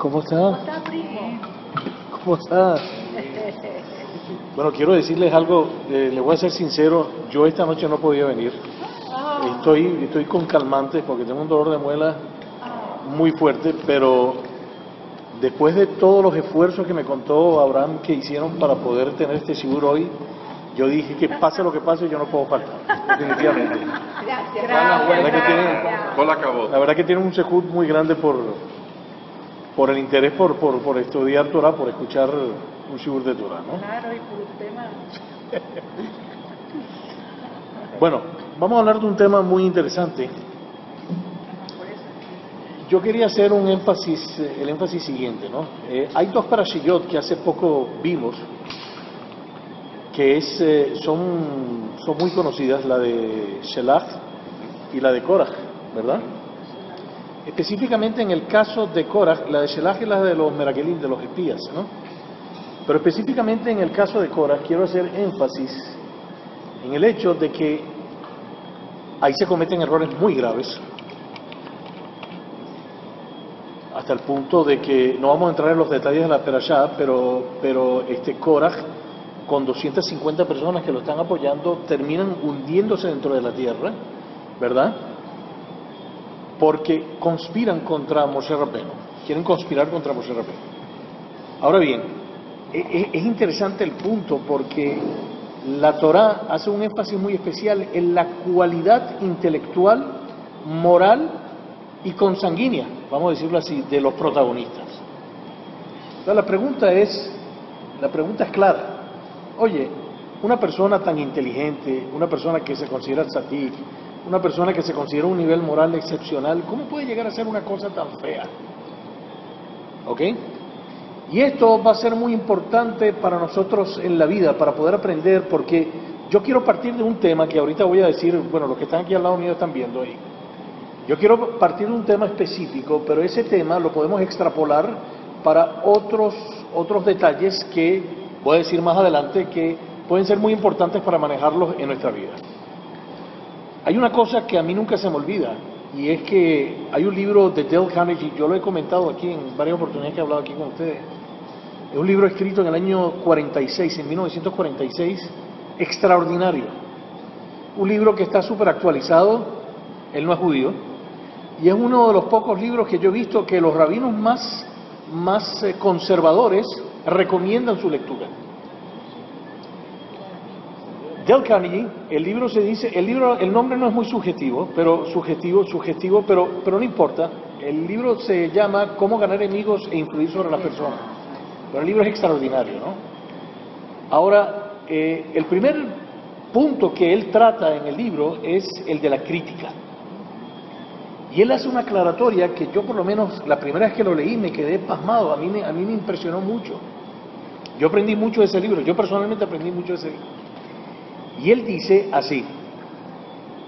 ¿Cómo está? ¿Cómo está, primo? ¿Cómo está? Bueno, quiero decirles algo, le voy a ser sincero, yo esta noche no podía venir. Estoy con calmantes porque tengo un dolor de muela muy fuerte, pero después de todos los esfuerzos que me contó Abraham que hicieron para poder tener este seguro hoy, yo dije que pase lo que pase, yo no puedo faltar, definitivamente. Gracias. La verdad que tienen un sejud muy grande por el interés por estudiar Torah, por escuchar un shiur de Torah, ¿no? Claro, y por un tema. Bueno, vamos a hablar de un tema muy interesante. Yo quería hacer un énfasis, el énfasis siguiente, ¿no? Hay dos parashiyot que hace poco vimos, que son muy conocidas, la de Shelach y la de Korach, ¿verdad? Específicamente en el caso de Korach, la de Shelach es la de los Merakelim, de los espías, ¿no? Pero específicamente en el caso de Korach quiero hacer énfasis en el hecho de que ahí se cometen errores muy graves, hasta el punto de que no vamos a entrar en los detalles de la perashá, pero Korach, con 250 personas que lo están apoyando, terminan hundiéndose dentro de la tierra, ¿verdad? Porque conspiran contra Moshe Rabbeinu, quieren conspirar contra Moshe Rabbeinu. Ahora bien, es interesante el punto porque la Torá hace un énfasis muy especial en la cualidad intelectual, moral y consanguínea, vamos a decirlo así, de los protagonistas. Entonces la pregunta es clara. Oye, una persona tan inteligente, una persona que se considera tzadik, una persona que se considera un nivel moral excepcional, ¿cómo puede llegar a ser una cosa tan fea? ¿Ok? Y esto va a ser muy importante para nosotros en la vida, para poder aprender, porque yo quiero partir de un tema que ahorita voy a decir, bueno, los que están aquí al lado mío están viendo ahí. Yo quiero partir de un tema específico, pero ese tema lo podemos extrapolar para otros detalles que voy a decir más adelante que pueden ser muy importantes para manejarlos en nuestra vida. Hay una cosa que a mí nunca se me olvida, y es que hay un libro de Dale Carnegie, yo lo he comentado aquí en varias oportunidades que he hablado aquí con ustedes. Es un libro escrito en el año 46, en 1946, extraordinario. Un libro que está súper actualizado, él no es judío, y es uno de los pocos libros que yo he visto que los rabinos más conservadores recomiendan su lectura. Dale Carnegie, el nombre no es muy subjetivo, pero no importa. El libro se llama Cómo ganar enemigos e influir sobre las personas. Pero el libro es extraordinario, ¿no? Ahora, el primer punto que él trata en el libro es el de la crítica. Y él hace una aclaratoria que yo por lo menos la primera vez que lo leí me quedé pasmado, a mí me impresionó mucho. Yo aprendí mucho de ese libro, yo personalmente aprendí mucho de ese libro. Y él dice así: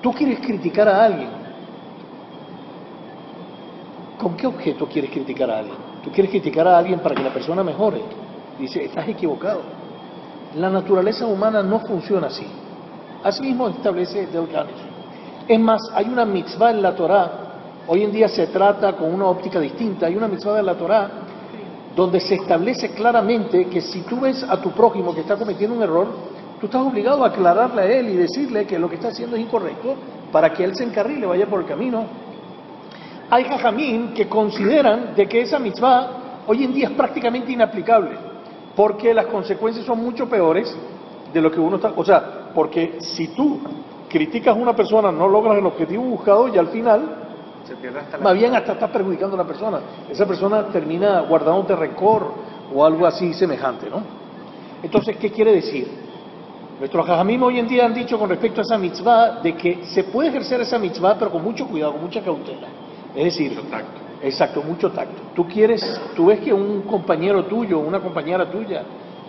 tú quieres criticar a alguien, ¿con qué objeto quieres criticar a alguien? Tú quieres criticar a alguien para que la persona mejore. Dice, estás equivocado. La naturaleza humana no funciona así. Así mismo establece Dale Carnegie. Es más, hay una mitzvah en la Torá, hoy en día se trata con una óptica distinta, hay una mitzvah en la Torá donde se establece claramente que si tú ves a tu prójimo que está cometiendo un error, tú estás obligado a aclararle a él y decirle que lo que está haciendo es incorrecto para que él se encarrile, vaya por el camino. Hay jajamín que consideran de que esa mitzvah hoy en día es prácticamente inaplicable, porque las consecuencias son mucho peores de lo que uno está... O sea, porque si tú criticas a una persona, no logras el objetivo buscado y al final, más bien hasta estás perjudicando a la persona. Esa persona termina guardándote rencor o algo así semejante, ¿no? Entonces, ¿qué quiere decir? Nuestros jajamim hoy en día han dicho con respecto a esa mitzvah de que se puede ejercer esa mitzvah, pero con mucho cuidado, con mucha cautela. Es decir, mucho tacto. Exacto, mucho tacto. Tú ves que un compañero tuyo, una compañera tuya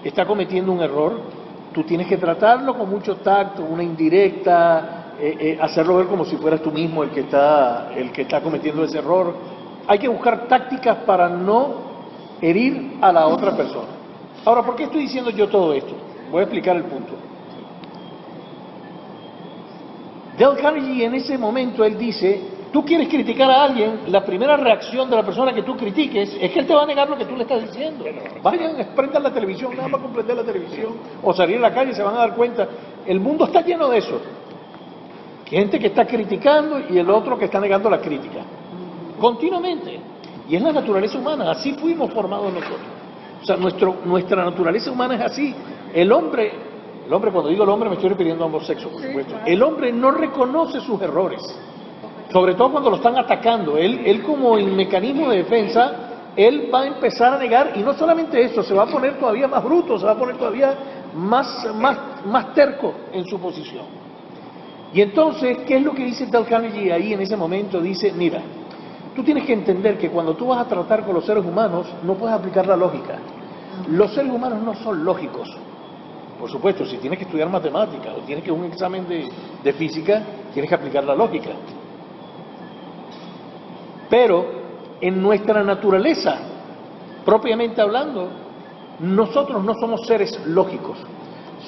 está cometiendo un error, tú tienes que tratarlo con mucho tacto, una indirecta, hacerlo ver como si fueras tú mismo el que está cometiendo ese error. Hay que buscar tácticas para no herir a la otra persona. Ahora, ¿por qué estoy diciendo yo todo esto? Voy a explicar el punto. Dale Carnegie en ese momento él dice tú quieres criticar a alguien, la primera reacción de la persona que tú critiques es que él te va a negar lo que tú le estás diciendo. Vayan, prendan la televisión, nada más con prender la televisión, o salir a la calle y se van a dar cuenta. El mundo está lleno de eso. Gente que está criticando y el otro que está negando la crítica. Continuamente. Y es la naturaleza humana, así fuimos formados nosotros. O sea, nuestra naturaleza humana es así. El hombre, cuando digo el hombre me estoy refiriendo a ambos sexos, por supuesto. El hombre no reconoce sus errores. Sobre todo cuando lo están atacando. Él como el mecanismo de defensa, él va a empezar a negar, y no solamente eso, se va a poner todavía más bruto, se va a poner todavía más terco en su posición. Y entonces, ¿qué es lo que dice Dale Carnegie ahí en ese momento? Dice, mira, tú tienes que entender que cuando tú vas a tratar con los seres humanos, no puedes aplicar la lógica. Los seres humanos no son lógicos. Por supuesto, si tienes que estudiar matemáticas o tienes que un examen de física, tienes que aplicar la lógica. Pero en nuestra naturaleza, propiamente hablando, nosotros no somos seres lógicos.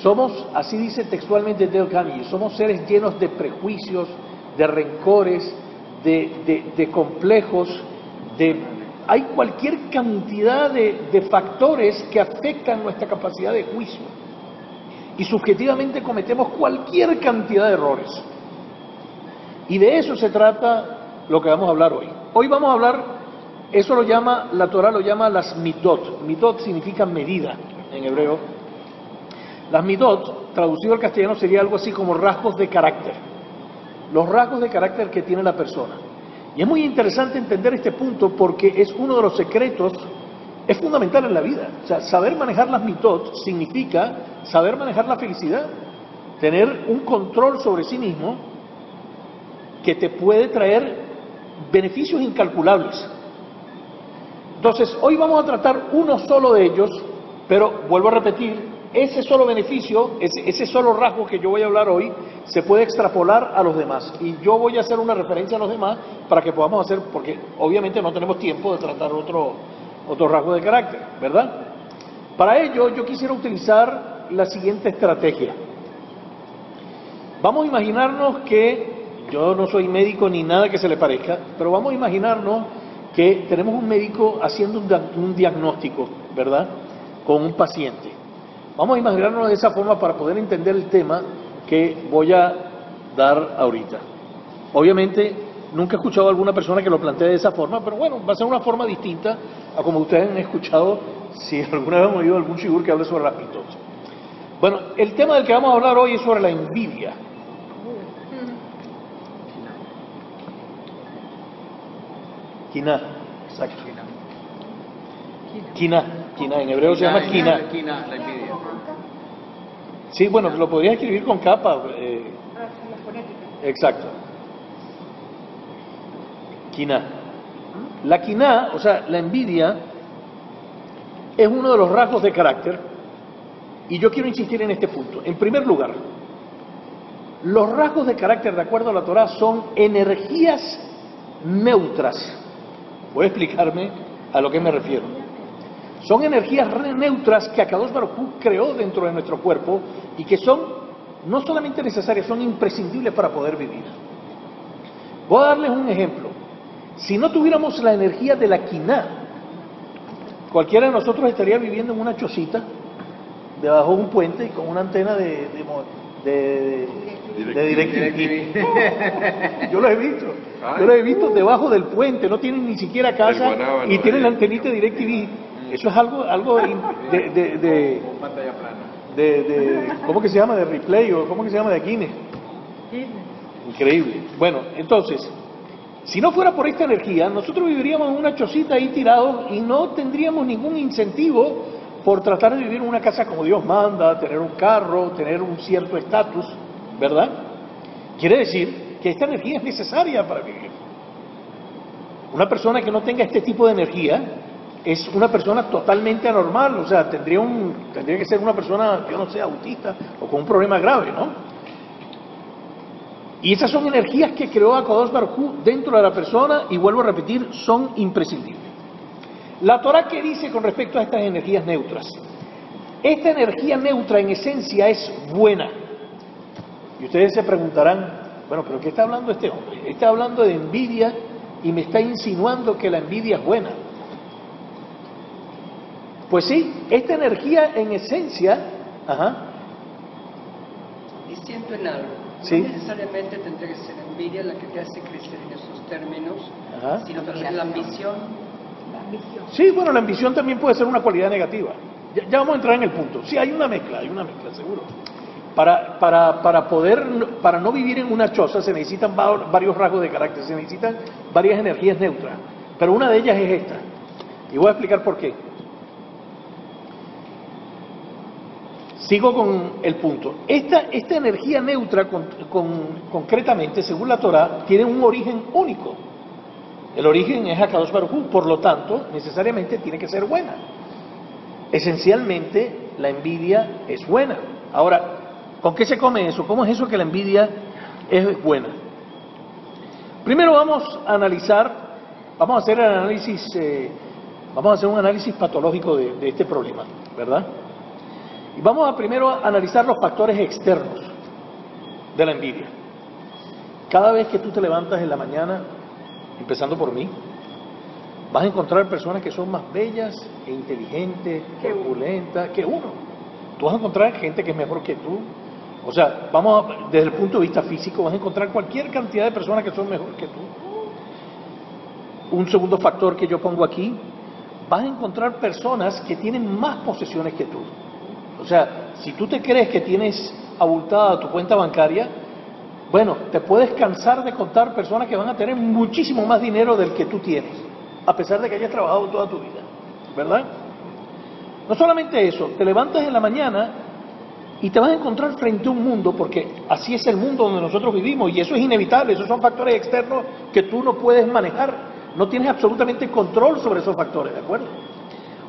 Somos, así dice textualmente Dale Carnegie, somos seres llenos de prejuicios, de rencores, de complejos, hay cualquier cantidad de factores que afectan nuestra capacidad de juicio. Y subjetivamente cometemos cualquier cantidad de errores. Y de eso se trata lo que vamos a hablar hoy. Hoy vamos a hablar, eso la Torah lo llama las mitot. Mitot significa medida en hebreo. Las mitot, traducido al castellano, sería algo así como rasgos de carácter. Los rasgos de carácter que tiene la persona. Y es muy interesante entender este punto porque es uno de los secretos, es fundamental en la vida. O sea, saber manejar las mitot significa saber manejar la felicidad, tener un control sobre sí mismo que te puede traer beneficios incalculables. Entonces, hoy vamos a tratar uno solo de ellos, pero vuelvo a repetir, ese solo beneficio, ese solo rasgo que yo voy a hablar hoy, se puede extrapolar a los demás. Y yo voy a hacer una referencia a los demás para que podamos hacer, porque obviamente no tenemos tiempo de tratar otro rasgo de carácter, ¿verdad? Para ello, yo quisiera utilizar la siguiente estrategia. Vamos a imaginarnos que, yo no soy médico ni nada que se le parezca, pero vamos a imaginarnos que tenemos un médico haciendo un diagnóstico, ¿verdad?, con un paciente. Vamos a imaginarnos de esa forma para poder entender el tema que voy a dar ahorita. Obviamente, nunca he escuchado a alguna persona que lo plantee de esa forma, pero bueno, va a ser una forma distinta a como ustedes han escuchado, si alguna vez han oído algún shigur que hable sobre las mitot. Bueno, el tema del que vamos a hablar hoy es sobre la envidia. Kiná, exacto. Kiná, en hebreo se llama kiná. Kiná, la envidia. Sí, bueno, lo podrías escribir con capa. La fonética. Exacto. Kiná. La kiná, o sea, la envidia, es uno de los rasgos de carácter, y yo quiero insistir en este punto. En primer lugar, los rasgos de carácter, de acuerdo a la Torah, son energías neutras. Voy a explicarme a lo que me refiero. Son energías neutras que Akadosh Baruj Hu creó dentro de nuestro cuerpo y que son no solamente necesarias, son imprescindibles para poder vivir. Voy a darles un ejemplo. Si no tuviéramos la energía de la kiná, cualquiera de nosotros estaría viviendo en una chocita debajo de un puente y con una antena de DirecTV. Yo lo he visto debajo del puente, no tienen ni siquiera casa y tienen la antenita de DirecTV. Eso es algo de Pantalla plana. ¿cómo que se llama? De replay o ¿cómo que se llama? De Guinness. Increíble. Bueno, entonces, si no fuera por esta energía, nosotros viviríamos en una chocita ahí tirados y no tendríamos ningún incentivo por tratar de vivir en una casa como Dios manda, tener un carro, tener un cierto estatus, ¿verdad? Quiere decir que esta energía es necesaria para vivir. Una persona que no tenga este tipo de energía es una persona totalmente anormal, o sea, tendría que ser una persona, yo no sé, autista o con un problema grave, ¿no? Y esas son energías que creó Akadosh Baruj Hu dentro de la persona, y vuelvo a repetir, son imprescindibles. La Torah, ¿qué dice con respecto a estas energías neutras? Esta energía neutra en esencia es buena. Y ustedes se preguntarán, Bueno, pero ¿qué está hablando este hombre? Está hablando de envidia y me está insinuando que la envidia es buena. Pues sí, esta energía en esencia, ajá, Diciendo en algo, sí, no necesariamente tendría que ser envidia la que te hace crecer en esos términos, ajá, sino tal vez la ambición. La ambición. sí, bueno, la ambición también puede ser una cualidad negativa. Ya vamos a entrar en el punto. Sí, hay una mezcla, seguro. Para no vivir en una choza se necesitan varios rasgos de carácter, se necesitan varias energías neutras, pero una de ellas es esta, y voy a explicar por qué. Sigo con el punto. Esta energía neutra, concretamente, según la Torá, tiene un origen único. El origen es Akadosh Baruj Hu, por lo tanto, necesariamente tiene que ser buena. Esencialmente, la envidia es buena. Ahora, ¿con qué se come eso? ¿Cómo es eso que la envidia es buena? Primero vamos a analizar, vamos a hacer un análisis patológico de este problema, ¿verdad? Y vamos a primero analizar los factores externos de la envidia. Cada vez que tú te levantas en la mañana, empezando por mí, vas a encontrar personas que son más bellas e inteligentes, corpulentas que uno. Tú vas a encontrar gente que es mejor que tú. O sea, desde el punto de vista físico, vas a encontrar cualquier cantidad de personas que son mejor que tú. Un segundo factor que yo pongo aquí, vas a encontrar personas que tienen más posesiones que tú. O sea, si tú te crees que tienes abultada tu cuenta bancaria, bueno, te puedes cansar de contar personas que van a tener muchísimo más dinero del que tú tienes, a pesar de que hayas trabajado toda tu vida, ¿verdad? No solamente eso, te levantas en la mañana y te vas a encontrar frente a un mundo, porque así es el mundo donde nosotros vivimos, y eso es inevitable, esos son factores externos que tú no puedes manejar, no tienes absolutamente control sobre esos factores, ¿de acuerdo?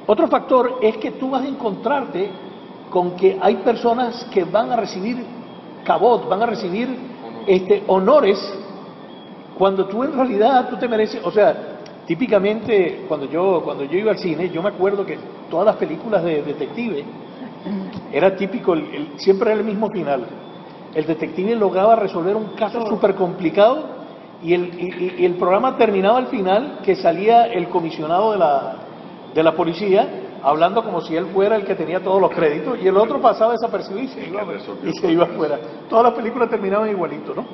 Otro factor es que tú vas a encontrarte con que hay personas que van a recibir cabot, van a recibir honores, cuando tú en realidad tú te mereces. O sea, típicamente cuando yo iba al cine, yo me acuerdo que todas las películas de detective era típico, siempre era el mismo final. El detective lograba resolver un caso súper complicado y el programa terminaba al final que salía el comisionado de la policía hablando como si él fuera el que tenía todos los créditos, y el otro pasaba desapercibido y se iba afuera. Todas las películas terminaban igualito, ¿no?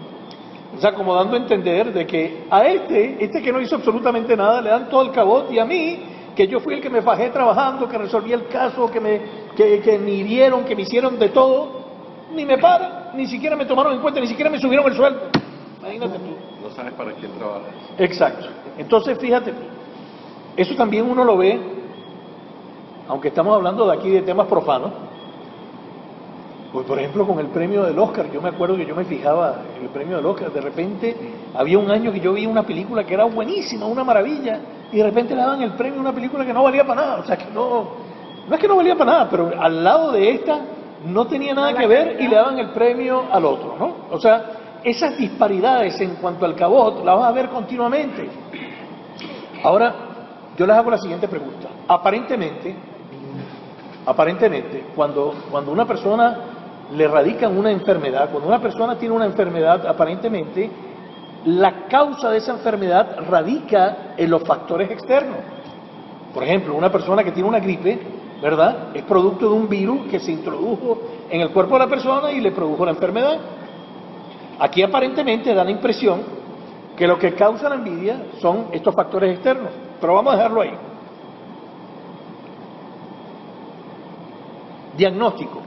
O sea, como dando a entender de que a este que no hizo absolutamente nada, le dan todo el cabot, y a mí, que yo fui el que me fajé trabajando, que resolví el caso, que me hirieron, que me hicieron de todo, ni me paran, ni siquiera me tomaron en cuenta, ni siquiera me subieron el sueldo. Imagínate tú. No sabes para quién trabajas. Exacto. Entonces, fíjate, eso también uno lo ve. Aunque estamos hablando de aquí de temas profanos, pues por ejemplo con el premio del Oscar, yo me acuerdo que yo me fijaba en el premio del Oscar, de repente había un año que yo vi una película que era buenísima, una maravilla, y de repente le daban el premio a una película que no valía para nada, o sea que no es que no valía para nada, pero al lado de esta no tenía nada que ver y le daban el premio al otro, ¿no? O sea, esas disparidades en cuanto al cabot las vas a ver continuamente. Ahora, yo les hago la siguiente pregunta. Aparentemente, cuando una persona le radican una enfermedad, cuando una persona tiene una enfermedad, aparentemente, la causa de esa enfermedad radica en los factores externos. Por ejemplo, una persona que tiene una gripe, ¿verdad?, es producto de un virus que se introdujo en el cuerpo de la persona y le produjo la enfermedad. Aquí aparentemente da la impresión que lo que causa la envidia son estos factores externos, pero vamos a dejarlo ahí. Diagnóstico.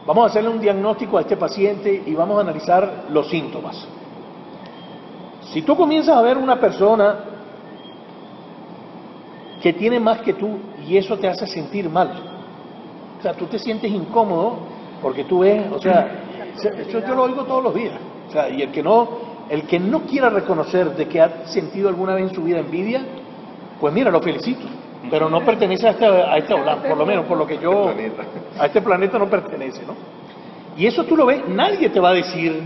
Vamos a hacerle un diagnóstico a este paciente y vamos a analizar los síntomas. Si tú comienzas a ver una persona que tiene más que tú y eso te hace sentir mal, o sea, tú te sientes incómodo porque tú ves, o sea, eso yo lo oigo todos los días, o sea, y el que no quiera reconocer de que ha sentido alguna vez en su vida envidia, pues mira, lo felicito. Pero no pertenece a este Olam, por lo menos por lo que yo, a este planeta no pertenece, ¿no? Y eso tú lo ves, nadie te va a decir,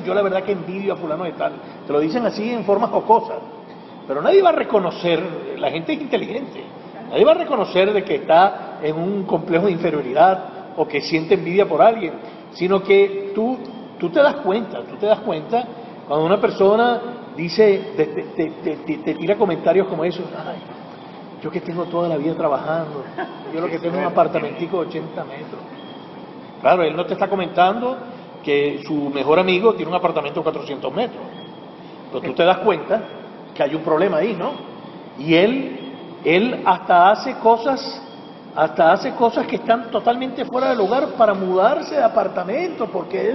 yo la verdad que envidio a fulano de tal, te lo dicen así en forma jocosa, pero nadie va a reconocer, la gente es inteligente, nadie va a reconocer de que está en un complejo de inferioridad o que siente envidia por alguien, sino que tú tú te das cuenta cuando una persona dice, te tira comentarios como esos, ay, yo que tengo toda la vida trabajando, yo lo que tengo es un apartamentico de 80 metros. Claro, él no te está comentando que su mejor amigo tiene un apartamento de 400 metros. Pero tú te das cuenta que hay un problema ahí, ¿no? Y él hasta hace cosas que están totalmente fuera del lugar para mudarse de apartamento, porque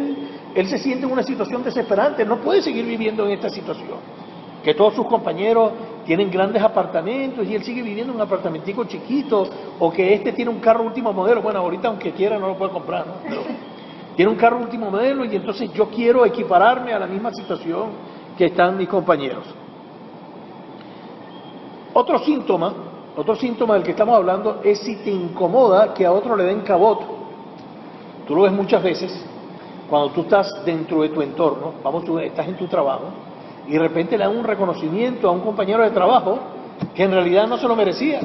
él se siente en una situación desesperante, no puede seguir viviendo en esta situación. Que todos sus compañeros tienen grandes apartamentos y él sigue viviendo en un apartamentico chiquito, o que este tiene un carro último modelo. Bueno, ahorita aunque quiera no lo puede comprar, ¿no? Pero tiene un carro último modelo y entonces yo quiero equipararme a la misma situación que están mis compañeros. Otro síntoma del que estamos hablando es si te incomoda que a otro le den caboto. Tú lo ves muchas veces cuando tú estás dentro de tu entorno, tú estás en tu trabajo, y de repente le dan un reconocimiento a un compañero de trabajo que en realidad no se lo merecía.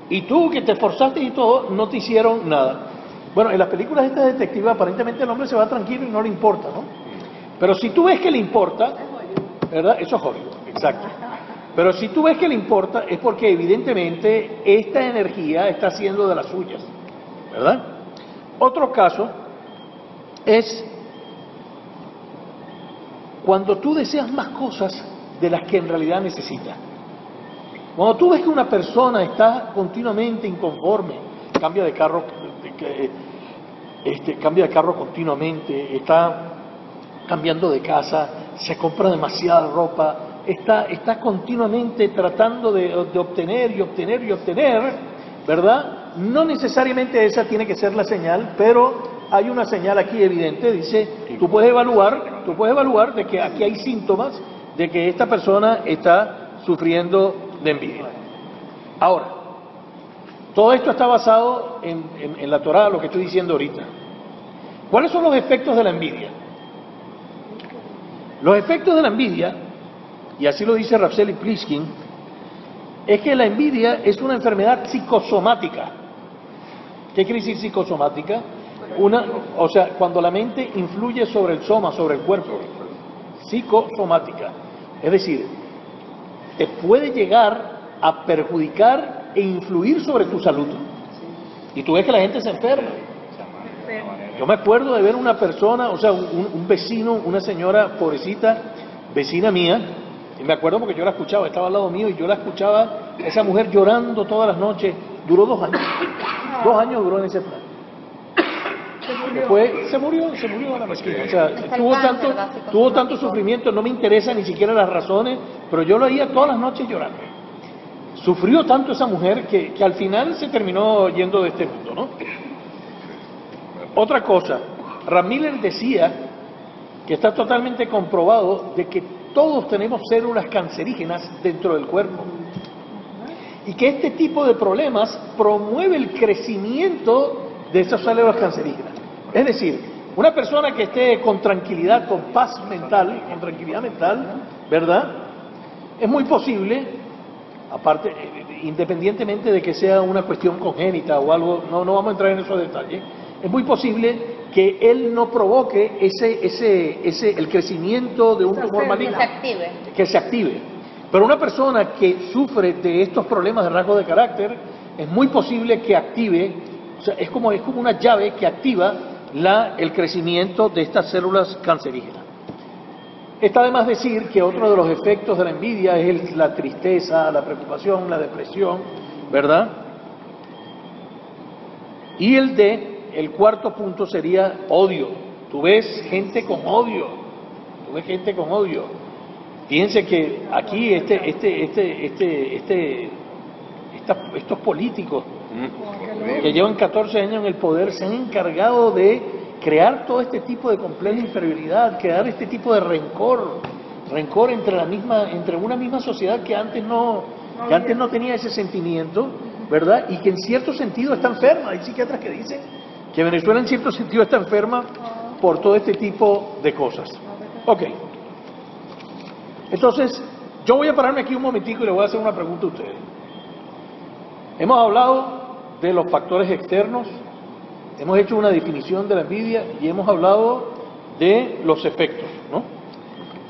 Y tú, que te esforzaste y todo, no te hicieron nada. Bueno, en las películas estas detectivas aparentemente el hombre se va tranquilo y no le importa, ¿no? Pero si tú ves que le importa, ¿verdad? Eso es Hollywood, exacto. Pero si tú ves que le importa es porque evidentemente esta energía está haciendo de las suyas, ¿verdad? Otro caso es cuando tú deseas más cosas de las que en realidad necesitas. Cuando tú ves que una persona está continuamente inconforme, cambia de carro continuamente, está cambiando de casa, se compra demasiada ropa, está continuamente tratando de obtener y obtener y obtener, ¿verdad? No necesariamente esa tiene que ser la señal, pero hay una señal aquí evidente. Dice, tú puedes evaluar de que aquí hay síntomas de que esta persona está sufriendo de envidia. Ahora, todo esto está basado en la Torá, lo que estoy diciendo ahorita. ¿Cuáles son los efectos de la envidia? Los efectos de la envidia, y así lo dice Ravseli Plishkin, es que la envidia es una enfermedad psicosomática. ¿Qué quiere decir psicosomática? O sea, cuando la mente influye sobre el soma, sobre el cuerpo. Psicosomática. Es decir, te puede llegar a perjudicar e influir sobre tu salud. Y tú ves que la gente se enferma. Yo me acuerdo de ver una persona, o sea, un vecino, una señora pobrecita, vecina mía, y me acuerdo porque yo la escuchaba, estaba al lado mío y yo la escuchaba, esa mujer llorando todas las noches. Duró 2 años. 2 años duró en ese plan. Después se murió la mesquina. O sea, tuvo tanto sufrimiento, no me interesa ni siquiera las razones, pero yo lo oía todas las noches llorando. Sufrió tanto esa mujer que al final se terminó yendo de este mundo, ¿no? Otra cosa, Ramiller decía que está totalmente comprobado de que todos tenemos células cancerígenas dentro del cuerpo y que este tipo de problemas promueve el crecimiento de esas células cancerígenas. Es decir, una persona que esté con tranquilidad, con paz mental, con tranquilidad mental, ¿verdad? Es muy posible, aparte, independientemente de que sea una cuestión congénita o algo, no vamos a entrar en esos detalles, es muy posible que él no provoque el crecimiento de un tumor maligno. Que se active. Pero una persona que sufre de estos problemas de rasgo de carácter, es muy posible que active, o sea, es como una llave que activa el crecimiento de estas células cancerígenas. Está de más decir que otro de los efectos de la envidia es la tristeza, la preocupación, la depresión, ¿verdad? Y el cuarto punto sería odio. Tú ves gente con odio. Piense que aquí estos políticos que llevan 14 años en el poder se han encargado de crear todo este tipo de compleja inferioridad, crear este tipo de rencor entre una misma sociedad que antes no tenía ese sentimiento, ¿verdad? Y que en cierto sentido está enferma. Hay psiquiatras que dicen que Venezuela en cierto sentido está enferma por todo este tipo de cosas. Ok. Entonces, yo voy a pararme aquí un momentico y le voy a hacer una pregunta a ustedes. Hemos hablado de los factores externos, hemos hecho una definición de la envidia y hemos hablado de los efectos, ¿no?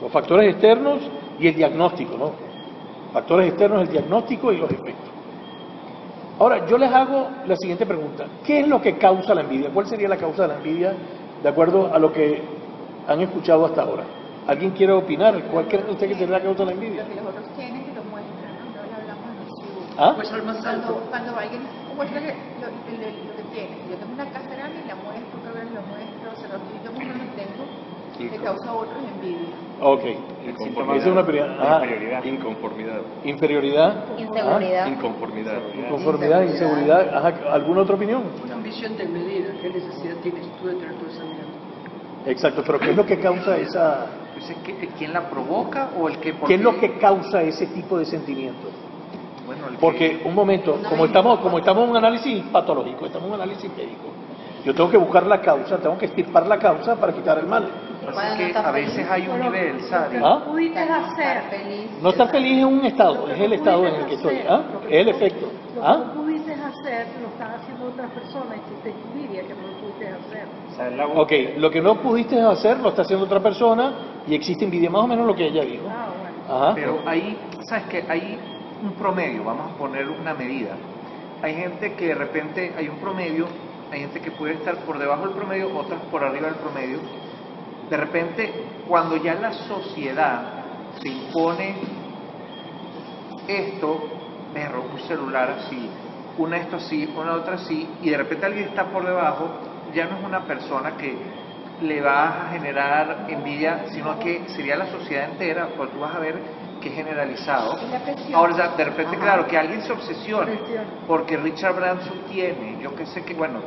Los factores externos y el diagnóstico, ¿no? Factores externos, el diagnóstico y los efectos. Ahora, yo les hago la siguiente pregunta. ¿Qué es lo que causa la envidia? ¿Cuál sería la causa de la envidia de acuerdo a lo que han escuchado hasta ahora? ¿Alguien quiere opinar? ¿Cuál cree usted que sería la causa de la envidia? Lo que los otros tienen que lo muestran, ¿no? No le hablamos de los ¿Ah? Pues al más alto. Cuando alguien muestra lo que tiene, yo tengo una casa grande y la muestro, lo muestro, se lo yo mismo no tengo, le causa a otros envidia. Ok. Inconformidad. Esa es una prioridad. Ah, Inferioridad. Inconformidad. inferioridad. Inseguridad. Inconformidad. Inconformidad, inseguridad. Ajá, ¿alguna otra opinión? Una ambición de medida. ¿Qué necesidad tienes tú de tener toda esa medida? Exacto, pero ¿qué es lo que causa esa... Entonces, ¿quién la provoca o el que? ¿Qué es lo que causa ese tipo de sentimiento? Bueno, el que- Porque, un momento, como estamos en un análisis patológico, estamos en un análisis médico, yo tengo que buscar la causa, tengo que extirpar la causa para quitar el mal. Lo que pasa es que a veces hay un nivel, ¿sabes? ¿Ah? Pudiste hacer feliz. No estar feliz es un estado, es el estado en el que estoy. ¿Ah? Es el efecto. Lo que ¿Ah? no pudiste hacer, lo están haciendo otras personas y te envidia que no lo pudiste hacer. O sea, es la Ok, lo que no pudiste hacer lo está haciendo otra persona y existe envidia, más o menos lo que ella dijo. Ah, bueno. Ajá. Pero hay, ¿sabes qué? Hay un promedio, vamos a poner una medida. Hay gente que de repente hay un promedio, hay gente que puede estar por debajo del promedio, otras por arriba del promedio. De repente, cuando ya la sociedad se impone esto, perro, un celular así, una esto así, una otra así, y de repente alguien está por debajo, ya no es una persona que le va a generar envidia, sino que sería la sociedad entera, porque tú vas a ver que es generalizado. Es la presión. Ahora ya, de repente, claro, que alguien se obsesione Presión. porque Richard Branson tiene, yo que sé que, bueno,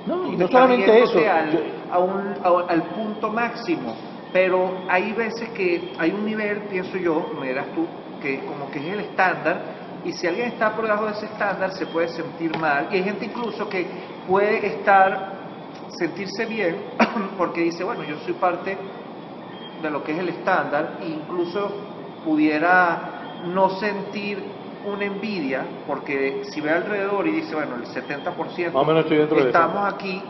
No, tú y te no estás solamente yéndote eso. al punto máximo, pero hay veces que hay un nivel, pienso yo, me dirás tú, que como que es el estándar, y si alguien está por debajo de ese estándar se puede sentir mal, y hay gente incluso que puede sentirse bien porque dice, bueno, yo soy parte de lo que es el estándar, e incluso pudiera no sentir una envidia, porque si ve alrededor y dice, bueno, el 70% Más o menos estoy dentro de eso. estamos aquí,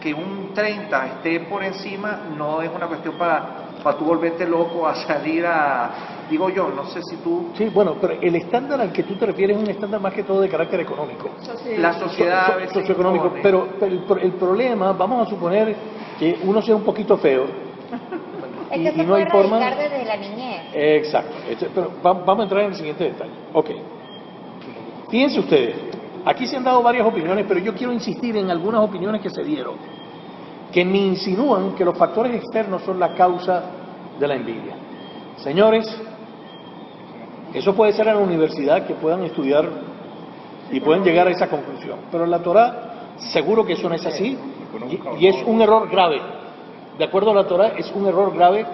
que un 30 esté por encima, no es una cuestión para tú volverte loco a salir a, digo yo, no sé si tú, Sí, bueno, pero el estándar al que tú te refieres es un estándar más que todo de carácter económico. la sociedad a veces Socioeconómico, impone. pero el problema, vamos a suponer que uno sea un poquito feo. Es que se no hay puede forma. erradicar desde la niñez. Exacto, pero vamos a entrar en el siguiente detalle. Ok. Fíjense ustedes, aquí se han dado varias opiniones, pero yo quiero insistir en algunas opiniones que se dieron, que me insinúan que los factores externos son la causa de la envidia. Señores, eso puede ser en la universidad, que puedan estudiar y pueden llegar a esa conclusión, pero en la Torá seguro que eso no es así, y es un error grave. De acuerdo a la Torá, es un error grave,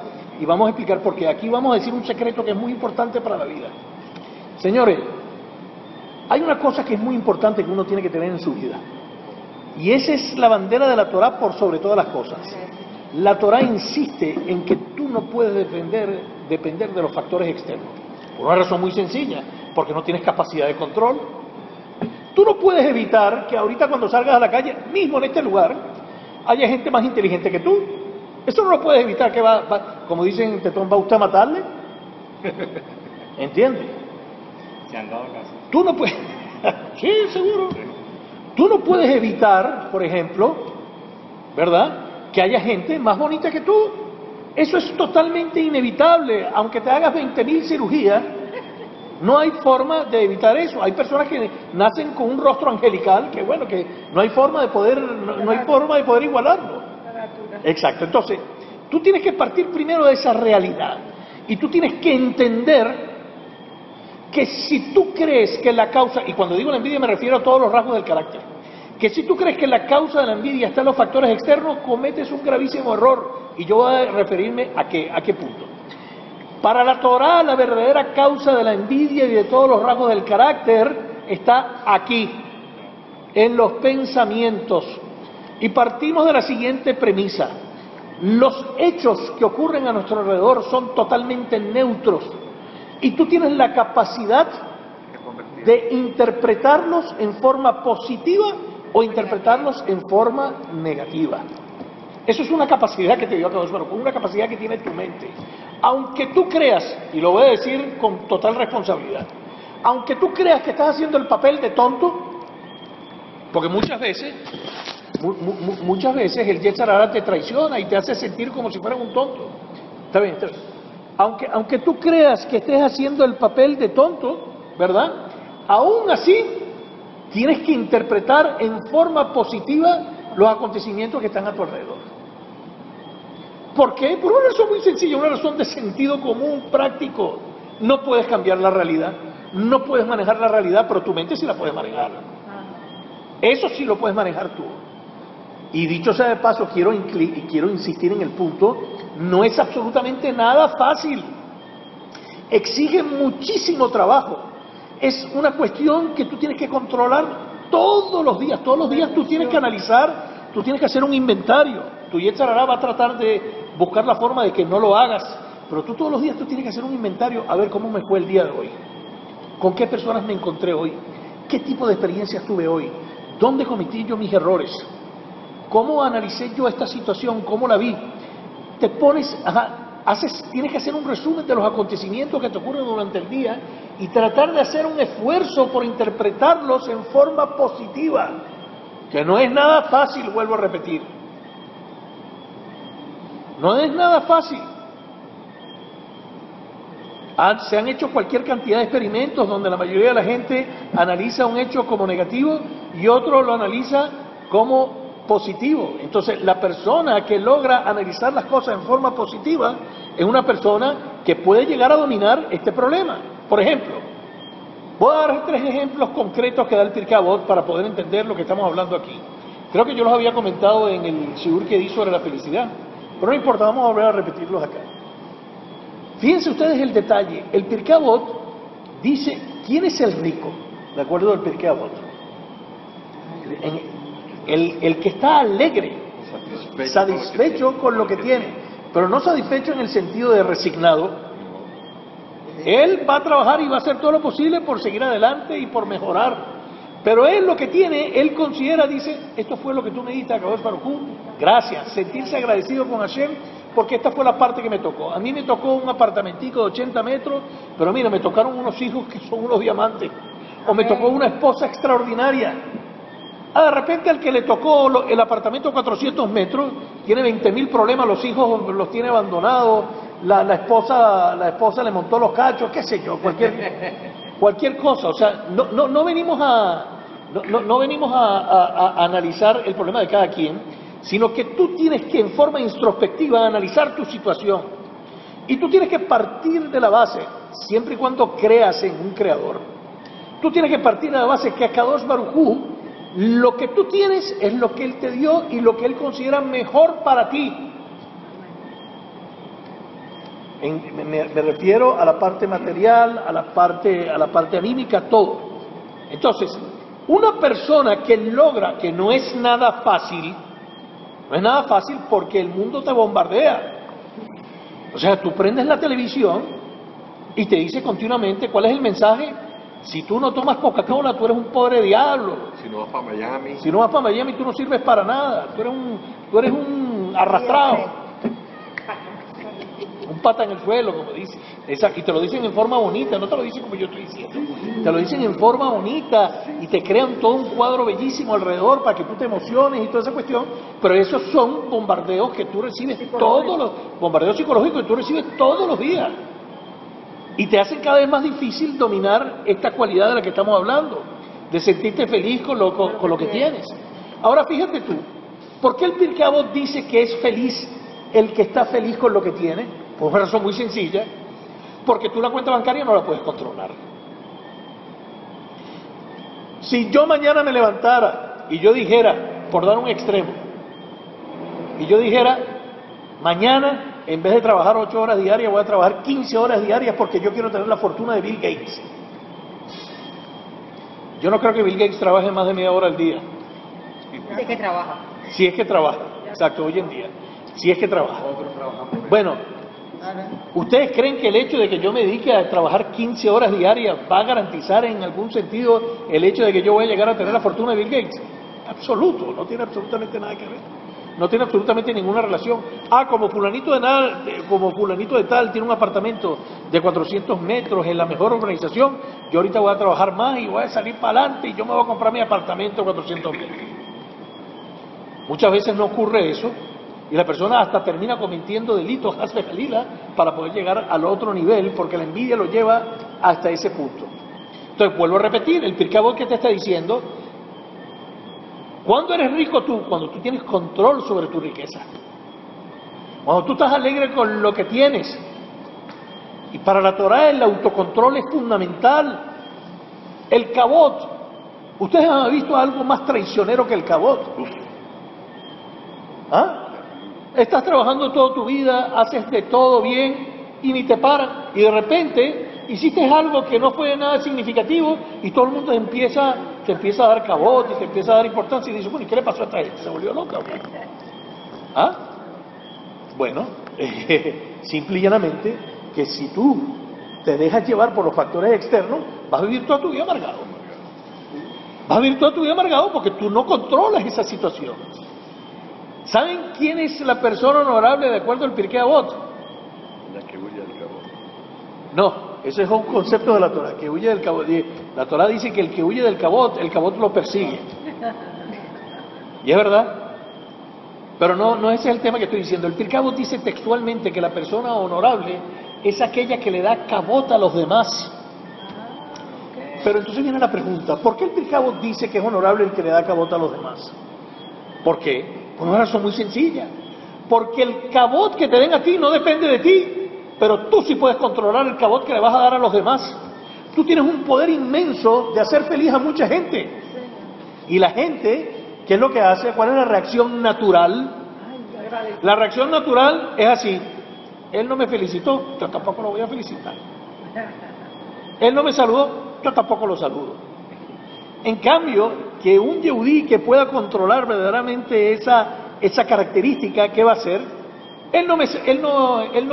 y vamos a explicar por qué. Aquí vamos a decir un secreto que es muy importante para la vida. Señores, hay una cosa que es muy importante que uno tiene que tener en su vida, y esa es la bandera de la Torá por sobre todas las cosas. La Torá insiste en que tú no puedes depender de los factores externos, por una razón muy sencilla, porque no tienes capacidad de control. Tú no puedes evitar que ahorita cuando salgas a la calle, mismo en este lugar, haya gente más inteligente que tú. Eso no lo puedes evitar, que como dicen, Tetón, va usted a matarle. ¿Entiendes? Se han dado caso. Tú no puedes, sí, seguro. Tú no puedes evitar, por ejemplo, ¿verdad?, que haya gente más bonita que tú. Eso es totalmente inevitable, aunque te hagas 20.000 cirugías, no hay forma de evitar eso. Hay personas que nacen con un rostro angelical, que bueno, que no hay forma de poder, no hay forma de poder igualarlo. Exacto. Entonces, tú tienes que partir primero de esa realidad, y tú tienes que entender que si tú crees que la causa, y cuando digo la envidia me refiero a todos los rasgos del carácter, que si tú crees que la causa de la envidia está en los factores externos, cometes un gravísimo error. Y yo voy a referirme a qué punto. Para la Torá, la verdadera causa de la envidia y de todos los rasgos del carácter está aquí, en los pensamientos. Y partimos de la siguiente premisa: los hechos que ocurren a nuestro alrededor son totalmente neutros, y tú tienes la capacidad de interpretarlos en forma positiva o interpretarlos en forma negativa. Eso es una capacidad que te dio Akadosh Baruj Hu, una capacidad que tiene tu mente. Aunque tú creas, y lo voy a decir con total responsabilidad, aunque tú creas que estás haciendo el papel de tonto, porque muchas veces el Yetzer Hara te traiciona y te hace sentir como si fueras un tonto. Está bien, está bien. Aunque tú creas que estés haciendo el papel de tonto, ¿verdad? Aún así, tienes que interpretar en forma positiva los acontecimientos que están a tu alrededor. ¿Por qué? Por una razón muy sencilla, una razón de sentido común, práctico. No puedes cambiar la realidad, no puedes manejar la realidad, pero tu mente sí la puedes manejar. Eso sí lo puedes manejar tú. Y dicho sea de paso, quiero insistir en el punto, no es absolutamente nada fácil. Exige muchísimo trabajo. Es una cuestión que tú tienes que controlar todos los días. Todos los días tú tienes que analizar, tú tienes que hacer un inventario. Tu Yetzer Hara va a tratar de buscar la forma de que no lo hagas, pero tú todos los días tú tienes que hacer un inventario, a ver cómo me fue el día de hoy, con qué personas me encontré hoy, qué tipo de experiencias tuve hoy, dónde cometí yo mis errores, cómo analicé yo esta situación, cómo la vi. Te pones, tienes que hacer un resumen de los acontecimientos que te ocurren durante el día y tratar de hacer un esfuerzo por interpretarlos en forma positiva, que no es nada fácil, vuelvo a repetir. No es nada fácil. Se han hecho cualquier cantidad de experimentos donde la mayoría de la gente analiza un hecho como negativo y otro lo analiza como positivo. Entonces, la persona que logra analizar las cosas en forma positiva es una persona que puede llegar a dominar este problema. Por ejemplo, voy a dar 3 ejemplos concretos que da el Pirkei Avot para poder entender lo que estamos hablando aquí. Creo que yo los había comentado en el shiur que di sobre la felicidad, pero no importa, vamos a volver a repetirlos acá. Fíjense ustedes el detalle. El Pirkei Avot dice, ¿quién es el rico? De acuerdo al Pirkei Avot. El que está alegre, satisfecho con lo que tiene, pero no satisfecho en el sentido de resignado. Él va a trabajar y va a hacer todo lo posible por seguir adelante y por mejorar. Pero él lo que tiene, él considera, dice, esto fue lo que tú me diste, Akadosh Baruj Hu, gracias, sentirse agradecido con Hashem, porque esta fue la parte que me tocó. A mí me tocó un apartamentico de 80 metros, pero mira, me tocaron unos hijos que son unos diamantes, o me tocó una esposa extraordinaria. De repente al que le tocó el apartamento de 400 metros, tiene 20.000 problemas, los hijos los tiene abandonados, la esposa le montó los cachos, qué sé yo, cualquier cosa. O sea, no venimos a analizar el problema de cada quien, sino que tú tienes que en forma introspectiva analizar tu situación. Y tú tienes que partir de la base, siempre y cuando creas en un creador, tú tienes que partir de la base que Akadosh Baruj Hu, lo que tú tienes es lo que Él te dio y lo que Él considera mejor para ti. Me refiero a la parte material, a la parte anímica, todo. Entonces, una persona que logra, que no es nada fácil porque el mundo te bombardea. O sea, tú prendes la televisión y te dice continuamente cuál es el mensaje. Si tú no tomas Coca-Cola, tú eres un pobre diablo. Si no vas para Miami. Si no vas para Miami, tú no sirves para nada. Tú eres un arrastrado. Un pata en el suelo, como dice. Y te lo dicen en forma bonita, no te lo dicen como yo estoy diciendo. Te lo dicen en forma bonita y te crean todo un cuadro bellísimo alrededor para que tú te emociones y toda esa cuestión. Pero esos son bombardeos que tú recibes bombardeos psicológicos que tú recibes todos los días. Y te hacen cada vez más difícil dominar esta cualidad de la que estamos hablando, de sentirte feliz con lo que tienes. Ahora fíjate tú, ¿por qué el Pirkei Avot dice que es feliz el que está feliz con lo que tiene? Por una razón muy sencilla, porque tú la cuenta bancaria no la puedes controlar. Si yo mañana me levantara y yo dijera, por dar un extremo, y yo dijera, mañana en vez de trabajar 8 horas diarias, voy a trabajar 15 horas diarias porque yo quiero tener la fortuna de Bill Gates. Yo no creo que Bill Gates trabaje más de media hora al día. ¿De qué trabaja? Si es que trabaja, exacto, hoy en día. Si es que trabaja. Bueno, ¿ustedes creen que el hecho de que yo me dedique a trabajar 15 horas diarias va a garantizar en algún sentido el hecho de que yo voy a llegar a tener la fortuna de Bill Gates? Absoluto, no tiene absolutamente nada que ver. no tiene absolutamente ninguna relación. Como fulanito de tal tiene un apartamento de 400 metros en la mejor organización, yo ahorita voy a trabajar más y voy a salir para adelante y yo me voy a comprar mi apartamento de 400 metros. Muchas veces no ocurre eso y la persona hasta termina cometiendo delitos hazme jalila para poder llegar al otro nivel, porque la envidia lo lleva hasta ese punto. Entonces vuelvo a repetir, el Pirkei Avot que te está diciendo, ¿cuándo eres rico tú? Cuando tú tienes control sobre tu riqueza, cuando tú estás alegre con lo que tienes. Y para la Torah el autocontrol es fundamental. El Kavod, ¿ustedes han visto algo más traicionero que el Kavod? ¿Ah? Estás trabajando toda tu vida, haces de todo bien y ni te paran, y de repente hiciste algo que no fue nada significativo y todo el mundo te empieza a dar Kavod y te empieza a dar importancia y dices, bueno, ¿y qué le pasó a esta gente? ¿Se volvió loca? ¿Ah? Bueno, simple y llanamente que si tú te dejas llevar por los factores externos, vas a vivir toda tu vida amargado. Vas a vivir toda tu vida amargado porque tú no controlas esa situación. ¿Saben quién es la persona honorable de acuerdo al Pirkei Avot? La que huye del cabo. No, ese es un concepto de la Torah, que huye del Kavod. La Torah dice que el que huye del Kavod, el Kavod lo persigue. Y es verdad. Pero no ese es el tema que estoy diciendo. El Pirkei Avot dice textualmente que la persona honorable es aquella que le da Kavod a los demás. Pero entonces viene la pregunta, ¿por qué el Pirkei Avot dice que es honorable el que le da Kavod a los demás? ¿Por qué? Por una razón muy sencilla. Porque el Kavod que te den a ti no depende de ti, pero tú sí puedes controlar el Kavod que le vas a dar a los demás. Tú tienes un poder inmenso de hacer feliz a mucha gente. Y la gente, ¿qué es lo que hace? ¿Cuál es la reacción natural? La reacción natural es así. Él no me felicitó, yo tampoco lo voy a felicitar. Él no me saludó, yo tampoco lo saludo. En cambio, que un yehudí que pueda controlar verdaderamente esa característica, ¿qué va a hacer? Él no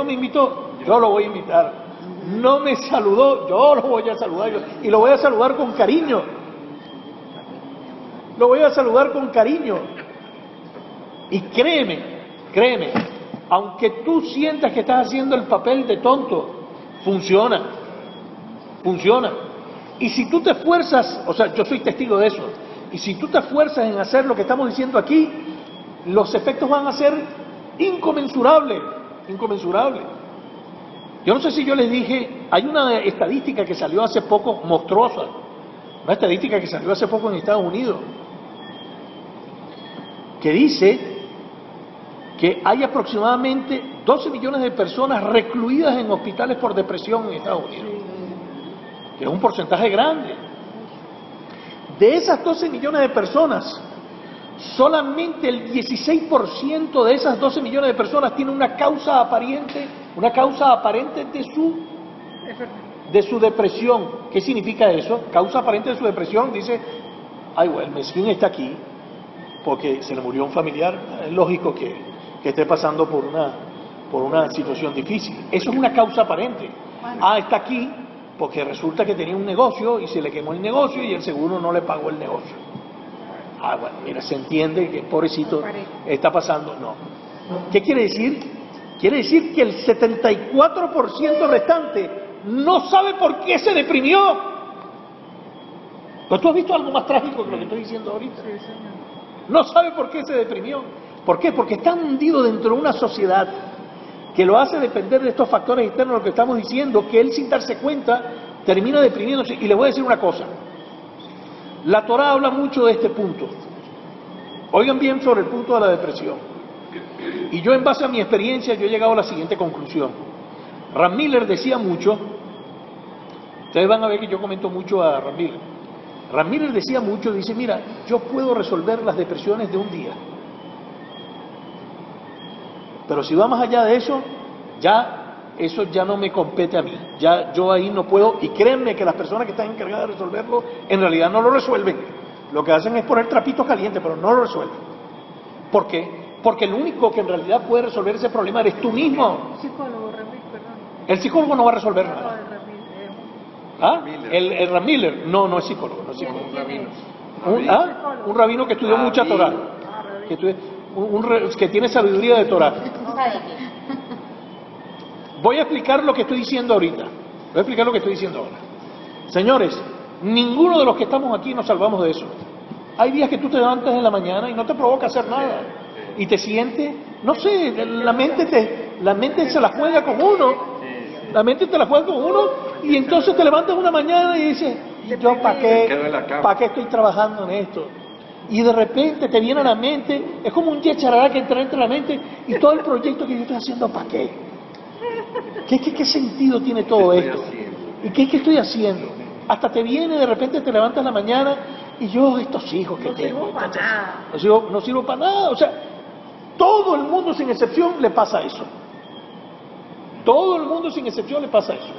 me invitó, yo lo voy a invitar. No me saludó, yo lo voy a saludar. Y lo voy a saludar con cariño. Lo voy a saludar con cariño. Y créeme, aunque tú sientas que estás haciendo el papel de tonto, funciona. Y si tú te esfuerzas, o sea, yo soy testigo de eso, y si tú te esfuerzas en hacer lo que estamos diciendo aquí, los efectos van a ser inconmensurables. Yo no sé si yo les dije, hay una estadística que salió hace poco, monstruosa, una estadística que salió hace poco en Estados Unidos, que dice que hay aproximadamente 12 millones de personas recluidas en hospitales por depresión en Estados Unidos, que es un porcentaje grande. De esas 12 millones de personas, solamente el 16% de esas 12 millones de personas tiene una causa aparente de su depresión. ¿Qué significa eso? Causa aparente de su depresión, dice, ay, bueno, el mesquín está aquí porque se le murió un familiar, es lógico que esté pasando por una situación difícil. Eso es una causa aparente. Está aquí porque resulta que tenía un negocio y se le quemó el negocio y el seguro no le pagó el negocio. Bueno, mira, se entiende que pobrecito está pasando. No. ¿Qué quiere decir? Quiere decir que el 74% restante no sabe por qué se deprimió. ¿Pero tú has visto algo más trágico que lo que estoy diciendo ahorita? No sabe por qué se deprimió. ¿Por qué? Porque está hundido dentro de una sociedad que lo hace depender de estos factores externos, lo que estamos diciendo, que él sin darse cuenta termina deprimiéndose. Y le voy a decir una cosa, la Torah habla mucho de este punto. Oigan bien sobre el punto de la depresión. Y yo en base a mi experiencia, yo he llegado a la siguiente conclusión. Ram Miller decía mucho, ustedes van a ver que yo comento mucho a Ram Miller. Ram Miller decía mucho, dice, mira, yo puedo resolver las depresiones de un día. Pero si va más allá de eso, eso ya no me compete a mí. Ya yo ahí no puedo, y créanme que las personas que están encargadas de resolverlo, en realidad no lo resuelven. Lo que hacen es poner trapitos calientes, pero no lo resuelven. ¿Por qué? Porque el único que en realidad puede resolver ese problema eres tú mismo. Psicólogo, Ramírez, perdón. El psicólogo no va a resolver No, nada. Ramírez, El Ram Miller, no es psicólogo, no es psicólogo. ¿quién es? Un rabino que estudió mucha Torah. que tiene sabiduría de Torah. Un sadique. Voy a explicar lo que estoy diciendo ahorita. Voy a explicar lo que estoy diciendo ahora. Señores, ninguno de los que estamos aquí nos salvamos de eso. Hay días que tú te levantas en la mañana y no te provoca hacer nada. Y te sientes, no sé, la mente se la juega con uno. La mente te la juega con uno y entonces te levantas una mañana y dices, ¿y yo para quedo en la cama. qué estoy trabajando en esto? Y de repente te viene a la mente, es como un yecharará que entra entre la mente y todo el proyecto que yo estoy haciendo, ¿para qué? ¿Qué sentido tiene todo esto? ¿Y qué estoy haciendo? Hasta te viene, de repente te levantas en la mañana y yo, estos hijos que tengo, no sirvo para nada. O sea, todo el mundo sin excepción le pasa eso. Todo el mundo sin excepción le pasa eso.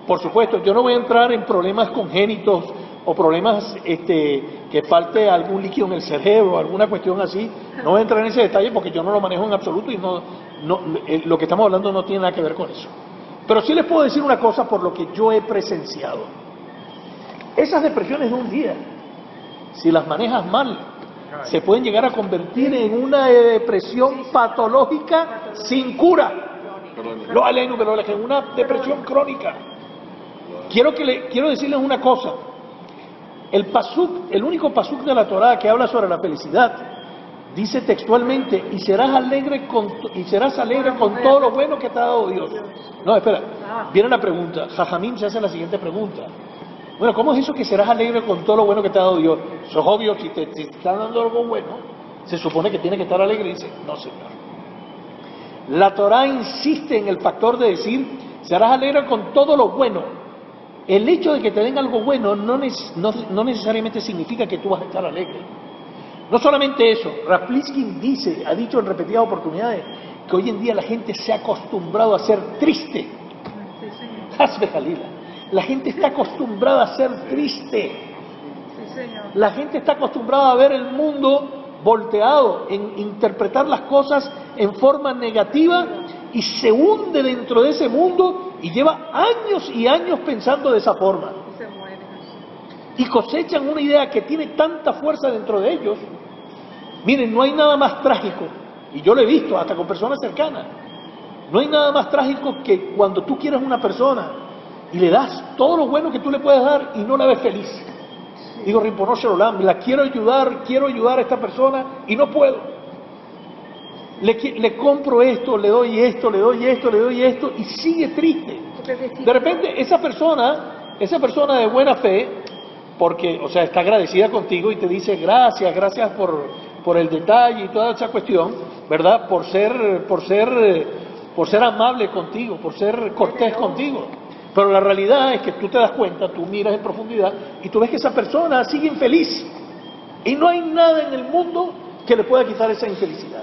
Por supuesto, yo no voy a entrar en problemas congénitos o problemas que falte algún líquido en el cerebro, alguna cuestión así. No voy a entrar en ese detalle porque yo no lo manejo en absoluto y lo que estamos hablando no tiene nada que ver con eso. Pero sí les puedo decir una cosa por lo que yo he presenciado. Esas depresiones de un día, si las manejas mal, se pueden llegar a convertir en una depresión patológica sin cura. En una depresión crónica. Quiero decirles una cosa. El único pasuk de la Torá que habla sobre la felicidad dice textualmente: y serás alegre con todo lo bueno que te ha dado Dios. No, espera. Viene la pregunta. Jajamín se hace la siguiente pregunta. Bueno, ¿cómo es eso que serás alegre con todo lo bueno que te ha dado Dios? Eso es obvio, si te está dando algo bueno, se supone que tiene que estar alegre. Y dice, no, señor. La Torá insiste en el factor de decir, serás alegre con todo lo bueno. El hecho de que te den algo bueno no necesariamente significa que tú vas a estar alegre. No solamente eso, Rapliskin ha dicho en repetidas oportunidades, que hoy en día la gente se ha acostumbrado a ser triste. Hazme Jalila. La gente está acostumbrada a ser triste. La gente está acostumbrada a ver el mundo volteado, en interpretar las cosas en forma negativa y se hunde dentro de ese mundo y lleva años y años pensando de esa forma. Y cosechan una idea que tiene tanta fuerza dentro de ellos. Miren, no hay nada más trágico, y yo lo he visto hasta con personas cercanas, no hay nada más trágico que cuando tú quieres una persona y le das todo lo bueno que tú le puedes dar y no la ves feliz. Digo, Rimpono Sherolam, la quiero ayudar a esta persona y no puedo. Le compro esto, le doy esto y sigue triste. De repente esa persona de buena fe, porque, o sea, está agradecida contigo y te dice gracias por el detalle y toda esa cuestión, ¿verdad? Por ser amable contigo, por ser cortés contigo. Pero la realidad es que tú te das cuenta, tú miras en profundidad y tú ves que esa persona sigue infeliz. Y no hay nada en el mundo que le pueda quitar esa infelicidad.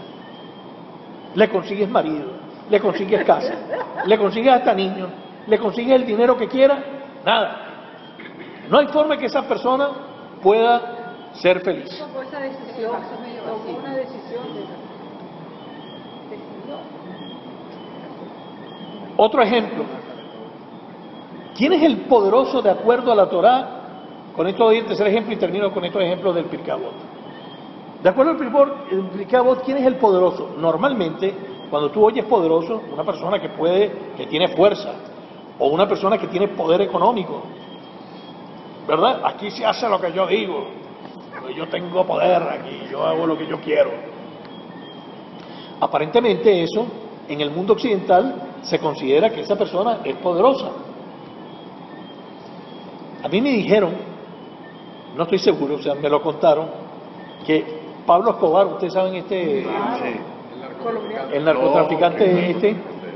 Le consigues marido, le consigues casa, le consigues hasta niños, le consigues el dinero que quiera, nada. No hay forma que esa persona pueda ser feliz. Tomó esa decisión, tomó una decisión Otro ejemplo. ¿Quién es el poderoso de acuerdo a la Torá? Con esto doy el tercer ejemplo y termino con estos ejemplos del Pirkei Avot. De acuerdo al Pirkei Avot, ¿quién es el poderoso? Normalmente, cuando tú oyes poderoso, una persona que tiene fuerza, o una persona que tiene poder económico, ¿verdad? Aquí se hace lo que yo digo, yo tengo poder aquí, yo hago lo que yo quiero. Aparentemente eso, en el mundo occidental, se considera que esa persona es poderosa. A mí me dijeron, no estoy seguro, o sea, me lo contaron, que Pablo Escobar, ustedes saben el narcotraficante el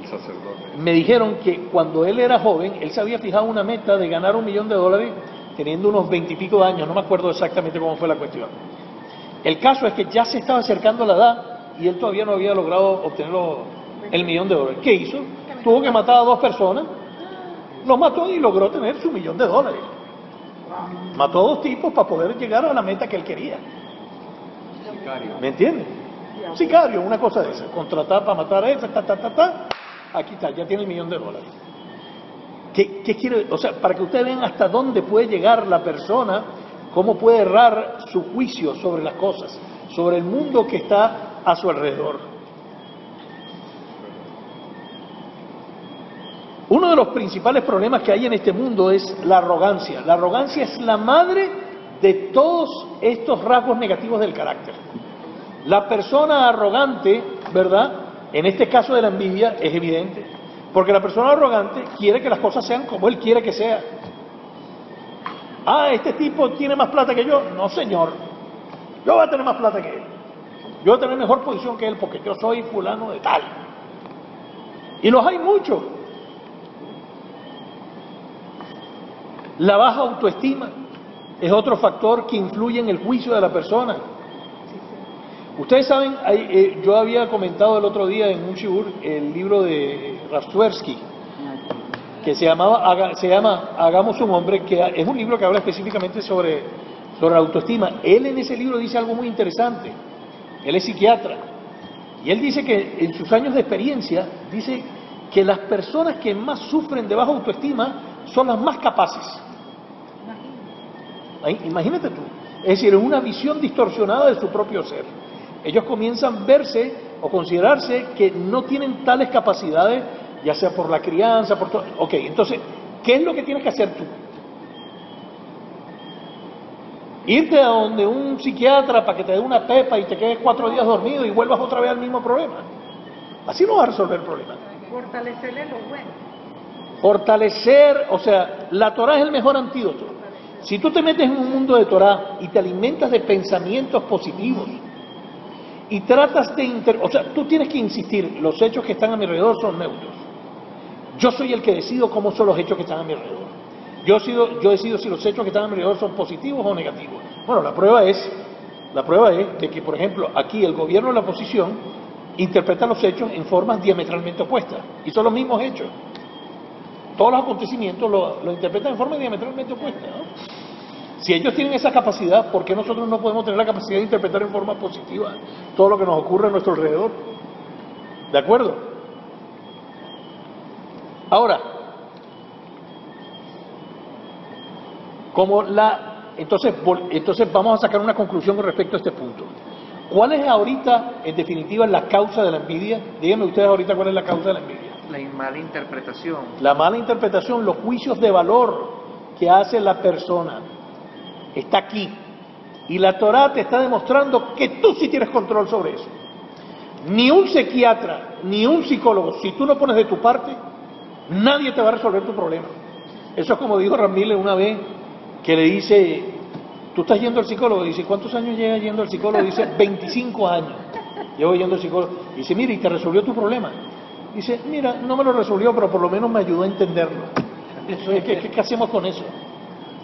sacerdote. me dijeron que cuando él era joven, él se había fijado una meta de ganar $1 millón teniendo unos 20 y pico de años, no me acuerdo exactamente cómo fue la cuestión. El caso es que ya se estaba acercando la edad y él todavía no había logrado obtener el $1 millón. ¿Qué hizo? Tuvo que matar a 2 personas, los mató y logró tener su $1 millón. Mató a 2 tipos para poder llegar a la meta que él quería. ¿Me entiendes? Sicario, una cosa de esa. Contratar para matar a esa, aquí está, ya tiene $1 millón. ¿Qué quiere? O sea, para que ustedes vean hasta dónde puede llegar la persona, cómo puede errar su juicio sobre las cosas, sobre el mundo que está a su alrededor. Uno de los principales problemas que hay en este mundo es la arrogancia. La arrogancia es la madre de todos estos rasgos negativos del carácter. La persona arrogante, ¿verdad? En este caso de la envidia es evidente, porque la persona arrogante quiere que las cosas sean como él quiere que sea. Ah, este tipo tiene más plata que yo. No, señor. Yo voy a tener más plata que él. Yo voy a tener mejor posición que él porque yo soy fulano de tal. Y los hay muchos. La baja autoestima es otro factor que influye en el juicio de la persona. Ustedes saben, yo había comentado el otro día en un shiur el libro de Rastwersky, que se llama Hagamos un hombre, que es un libro que habla específicamente sobre la autoestima. Él en ese libro dice algo muy interesante. Él es psiquiatra y él dice que en sus años de experiencia, dice que las personas que más sufren de baja autoestima son las más capaces. Imagínate tú, es decir, una visión distorsionada de su propio ser. Ellos comienzan a verse o considerarse que no tienen tales capacidades, ya sea por la crianza, por todo. Ok, entonces, ¿qué es lo que tienes que hacer tú? Irte a donde un psiquiatra para que te dé una pepa y te quedes 4 días dormido y vuelvas otra vez al mismo problema. Así no vas a resolver el problema. Fortalecerle lo bueno. Fortalecer, o sea, la Torah es el mejor antídoto. Si tú te metes en un mundo de Torah y te alimentas de pensamientos positivos y tratas de... o sea, tú tienes que insistir, los hechos que están a mi alrededor son neutros. Yo soy el que decido cómo son los hechos que están a mi alrededor. Yo decido si los hechos que están a mi alrededor son positivos o negativos. Bueno, la prueba es de que, por ejemplo, aquí el gobierno de la oposición interpreta los hechos en formas diametralmente opuestas. Y son los mismos hechos. Todos los acontecimientos lo interpretan en forma diametralmente opuesta, ¿no? Si ellos tienen esa capacidad, ¿por qué nosotros no podemos tener la capacidad de interpretar en forma positiva todo lo que nos ocurre a nuestro alrededor? ¿De acuerdo? Ahora, entonces vamos a sacar una conclusión con respecto a este punto. ¿Cuál es ahorita, en definitiva, la causa de la envidia? Díganme ustedes ahorita cuál es la causa de la envidia. La mala interpretación. La mala interpretación, los juicios de valor que hace la persona. Está aquí. Y la Torah te está demostrando que tú sí tienes control sobre eso. Ni un psiquiatra, ni un psicólogo, si tú no pones de tu parte, nadie te va a resolver tu problema. Eso es como dijo Ramírez una vez, que le dice, tú estás yendo al psicólogo. Dice, ¿cuántos años llevas yendo al psicólogo? Dice, 25 años. Llevo yendo al psicólogo. Dice, mira, ¿y te resolvió tu problema? Dice, mira, no me lo resolvió, pero por lo menos me ayudó a entenderlo. ¿Qué hacemos con eso?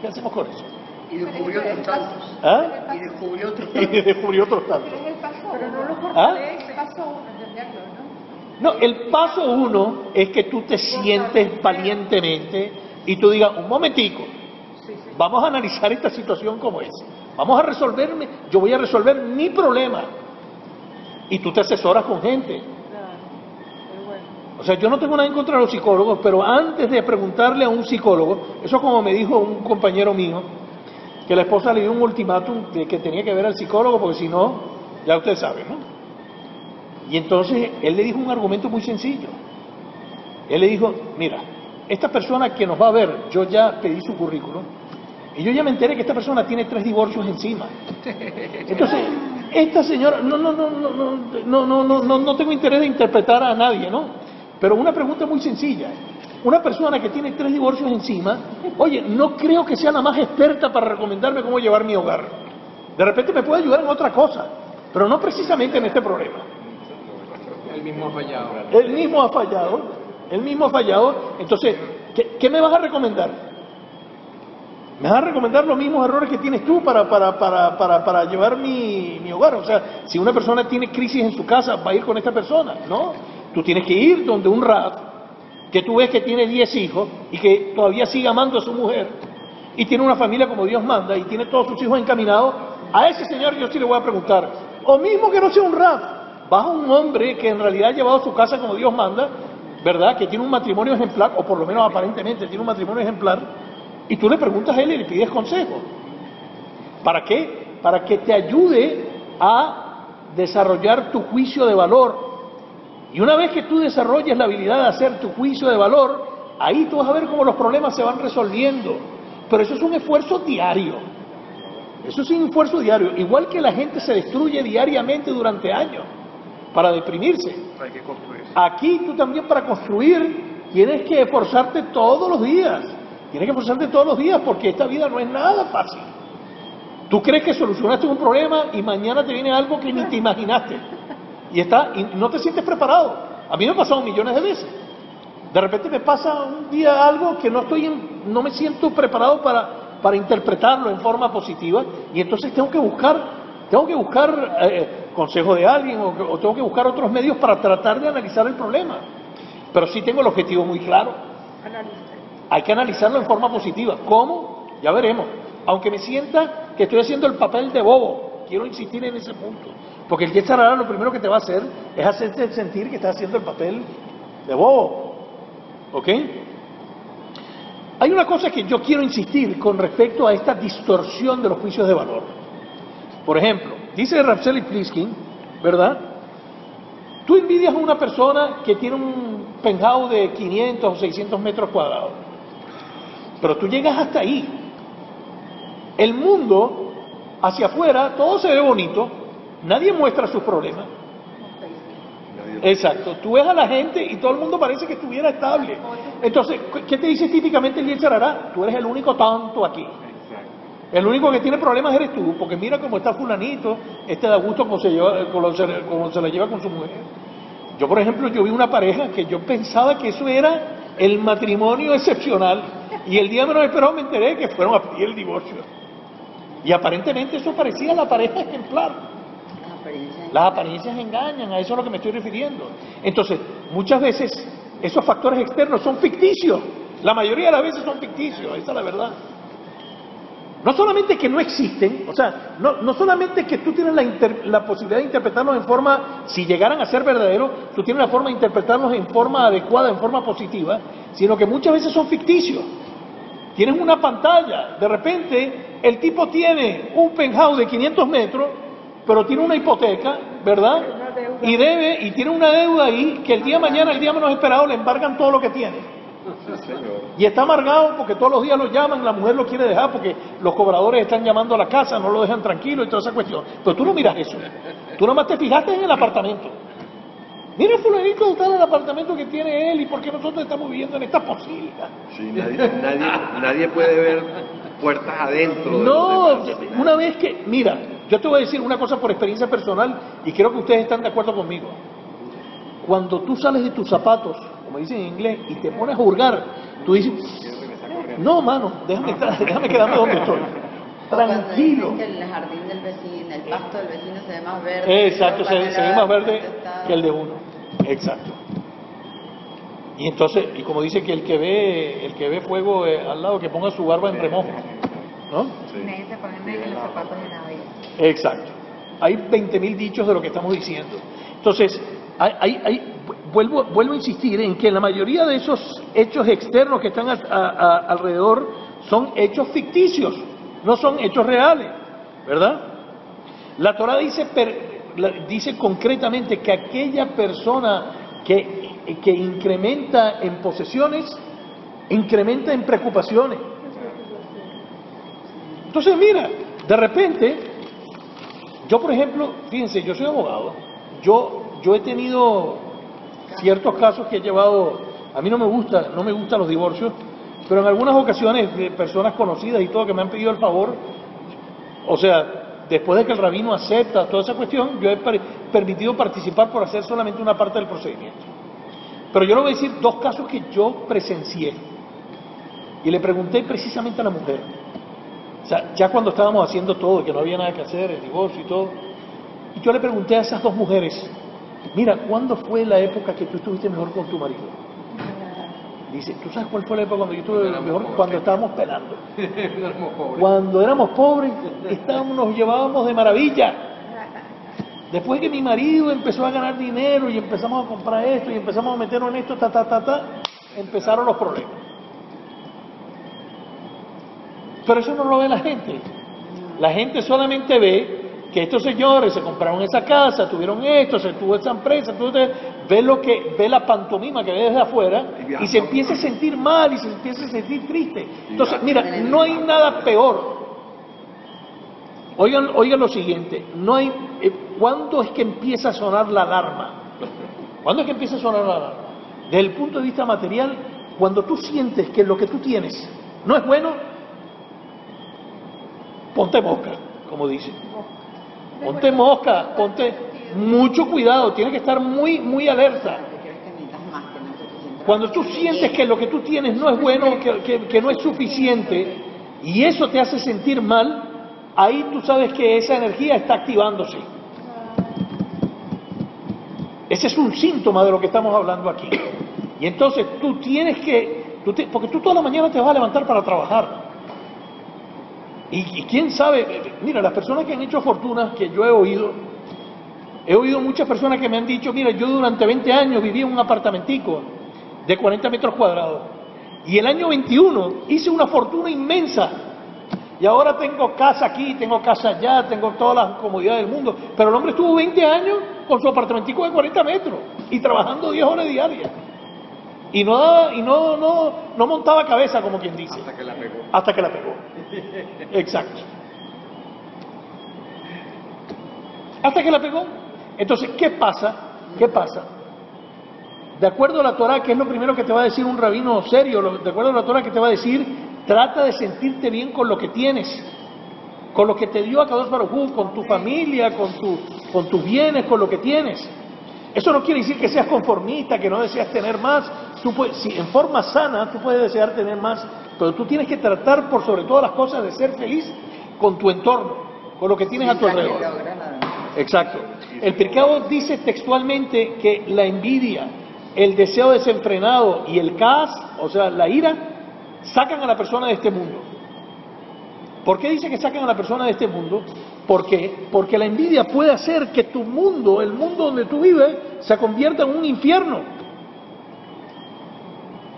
¿Qué hacemos con eso? Y descubrió otros tantos. ¿Ah? Y descubrió otros Y tantos. descubrió otros tantos. Pero es el paso Pero no uno. lo ¿Ah? fortalece. El paso uno, entenderlo, ¿no? No, el paso 1 es que tú te sientes valientemente y tú digas, un momentico, vamos a analizar esta situación como es. Vamos a resolverme, yo voy a resolver mi problema. Y tú te asesoras con gente. Claro. Muy bueno. O sea, yo no tengo nada en contra de los psicólogos, pero antes de preguntarle a un psicólogo, eso como me dijo un compañero mío, que la esposa le dio un ultimátum de que tenía que ver al psicólogo, porque si no, ya ustedes saben, ¿no? Y entonces él le dijo un argumento muy sencillo. Él le dijo, mira, esta persona que nos va a ver, yo ya pedí su currículum, y yo ya me enteré que esta persona tiene 3 divorcios encima. Entonces, esta señora, no tengo interés de interpretar a nadie, ¿no? Pero una pregunta muy sencilla. Una persona que tiene 3 divorcios encima, oye, no creo que sea la más experta para recomendarme cómo llevar mi hogar. De repente me puede ayudar en otra cosa, pero no precisamente en este problema. Él mismo ha fallado. Él mismo ha fallado. Entonces, ¿qué me vas a recomendar? ¿Me vas a recomendar los mismos errores que tienes tú para llevar mi hogar? O sea, si una persona tiene crisis en su casa, va a ir con esta persona, ¿no? Tú tienes que ir donde un Rab, que tú ves que tiene 10 hijos y que todavía sigue amando a su mujer y tiene una familia como Dios manda y tiene todos sus hijos encaminados. A ese señor yo sí le voy a preguntar, o mismo que no sea un Rab, vas a un hombre que en realidad ha llevado su casa como Dios manda, ¿verdad? Que tiene un matrimonio ejemplar, o por lo menos aparentemente tiene un matrimonio ejemplar, y tú le preguntas a él y le pides consejo. ¿Para qué? Para que te ayude a desarrollar tu juicio de valor. Y una vez que tú desarrolles la habilidad de hacer tu juicio de valor, ahí tú vas a ver cómo los problemas se van resolviendo. Pero eso es un esfuerzo diario. Eso es un esfuerzo diario. Igual que la gente se destruye diariamente durante años para deprimirse. Hay que construir. Aquí tú también para construir tienes que esforzarte todos los días. Tienes que esforzarte todos los días porque esta vida no es nada fácil. Tú crees que solucionaste un problema y mañana te viene algo que ni te imaginaste. Y no te sientes preparado. A mí me ha pasado millones de veces. De repente me pasa un día algo que no me siento preparado para interpretarlo en forma positiva y entonces tengo que buscar consejo de alguien o tengo que buscar otros medios para tratar de analizar el problema. Pero sí tengo el objetivo muy claro. Hay que analizarlo en forma positiva. ¿Cómo? Ya veremos. Aunque me sienta que estoy haciendo el papel de bobo, quiero insistir en ese punto. Porque el Yetzer Hara lo primero que te va a hacer es hacerte sentir que estás haciendo el papel de bobo. ¿Ok? Hay una cosa que yo quiero insistir con respecto a esta distorsión de los juicios de valor. Por ejemplo, dice Rafseli Pliskin, ¿verdad? Tú envidias a una persona que tiene un penthouse de 500 o 600 metros cuadrados, pero tú llegas hasta ahí. El mundo, hacia afuera, todo se ve bonito, nadie muestra sus problemas. Exacto, tú ves a la gente y todo el mundo parece que estuviera estable. Entonces, ¿qué te dice típicamente el Yetzer Hara? Tú eres el único tonto aquí. El único que tiene problemas eres tú, porque mira cómo está fulanito, da gusto cómo se la lleva con su mujer. Yo, por ejemplo, yo vi una pareja que yo pensaba que eso era el matrimonio excepcional y el día menos esperado me enteré que fueron a pedir el divorcio. Y aparentemente eso parecía la pareja ejemplar. Las apariencias engañan, a eso es a lo que me estoy refiriendo. Entonces, muchas veces esos factores externos son ficticios. La mayoría de las veces son ficticios, esa es la verdad. No solamente que no existen, o sea, no solamente que tú tienes la posibilidad de interpretarlos en forma, si llegaran a ser verdaderos, tú tienes la forma de interpretarlos en forma adecuada, en forma positiva, sino que muchas veces son ficticios. Tienes una pantalla, de repente el tipo tiene un penthouse de 500 metros, pero tiene una hipoteca, ¿verdad? Y tiene una deuda ahí que el día de mañana, el día menos esperado, le embargan todo lo que tiene. Y está amargado porque todos los días lo llaman, la mujer lo quiere dejar porque los cobradores están llamando a la casa, no lo dejan tranquilo y toda esa cuestión. Pero tú no miras eso. Tú nomás te fijaste en el apartamento. Mira fulanito está en el apartamento que tiene él y por qué nosotros estamos viviendo en esta posilga. Sí, nadie puede ver puertas adentro. No, una vez que, mira, yo te voy a decir una cosa por experiencia personal y creo que ustedes están de acuerdo conmigo. Cuando tú sales de tus zapatos, como dicen en inglés, y te pones a hurgar, tú dices, no, mano, déjame quedarme donde estoy. Tranquilo. Cuando dicen que el jardín del vecino, el pasto del vecino se ve más verde. Exacto, se ve más verde que el de uno. Exacto. Y entonces, y como dice que el que ve fuego al lado, que ponga su barba en remojo, ¿no? Nadie se pone en los zapatos de nadie. Exacto. Hay 20.000 dichos de lo que estamos diciendo. Entonces, vuelvo a insistir en que la mayoría de esos hechos externos que están alrededor son hechos ficticios, no son hechos reales, ¿verdad? La Torah dice concretamente que aquella persona que incrementa en posesiones, incrementa en preocupaciones. Entonces, mira, de repente, yo por ejemplo, fíjense, yo soy abogado, yo he tenido ciertos casos que he llevado, a mí no me gustan los divorcios, pero en algunas ocasiones de personas conocidas y todo que me han pedido el favor, o sea, después de que el rabino acepta toda esa cuestión, yo he permitido participar por hacer solamente una parte del procedimiento. Pero yo le voy a decir dos casos que yo presencié y le pregunté precisamente a la mujer, o sea, ya cuando estábamos haciendo todo, que no había nada que hacer, el divorcio y todo, y yo le pregunté a esas dos mujeres, mira, ¿cuándo fue la época que tú estuviste mejor con tu marido? Dice, ¿tú sabes cuál fue la época cuando yo estuve mejor? Cuando estábamos pelando. Cuando éramos pobres, nos llevábamos de maravilla. Después que mi marido empezó a ganar dinero y empezamos a comprar esto y empezamos a meternos en esto, empezaron los problemas. Pero eso no lo ve la gente. La gente solamente ve que estos señores se compraron esa casa, tuvieron esto, se tuvo esa empresa, ve la pantomima que ve desde afuera y se empieza a sentir mal y se empieza a sentir triste. Entonces, mira, no hay nada peor. Oigan lo siguiente, ¿cuándo es que empieza a sonar la alarma? ¿Cuándo es que empieza a sonar la alarma? Desde el punto de vista material, cuando tú sientes que lo que tú tienes no es bueno, ponte mosca, como dicen. Ponte mosca, ponte mucho cuidado, tienes que estar muy, muy alerta. Cuando tú sientes que lo que tú tienes no es bueno, que no es suficiente, y eso te hace sentir mal, ahí tú sabes que esa energía está activándose. Ese es un síntoma de lo que estamos hablando aquí. Y entonces tú tienes que, porque tú toda la mañana te vas a levantar para trabajar. Y quién sabe, mira, las personas que han hecho fortunas que yo he oído muchas personas que me han dicho, mira, yo durante 20 años viví en un apartamentico de 40 metros cuadrados y el año 21 hice una fortuna inmensa y ahora tengo casa aquí, tengo casa allá, tengo todas las comodidades del mundo, pero el hombre estuvo 20 años con su apartamentico de 40 metros y trabajando 10 horas diarias y no montaba cabeza, como quien dice, hasta que la pegó. Exacto. Hasta que la pegó. Entonces, ¿qué pasa? De acuerdo a la Torah, ¿qué es lo primero que te va a decir un rabino serio? De acuerdo a la Torah, que te va a decir, trata de sentirte bien con lo que tienes, con lo que te dio Akadosh Baruj Hu, con tu familia, con tus bienes, con lo que tienes. Eso no quiere decir que seas conformista, que no deseas tener más. Si en forma sana, tú puedes desear tener más, pero tú tienes que tratar por sobre todas las cosas de ser feliz con tu entorno, con lo que tienes a tu alrededor. Exacto. El Pirkei Avot dice textualmente que la envidia, el deseo desenfrenado y el kaas, o sea, la ira, sacan a la persona de este mundo. ¿Por qué dice que sacan a la persona de este mundo? ¿Por qué? Porque la envidia puede hacer que tu mundo, el mundo donde tú vives, se convierta en un infierno.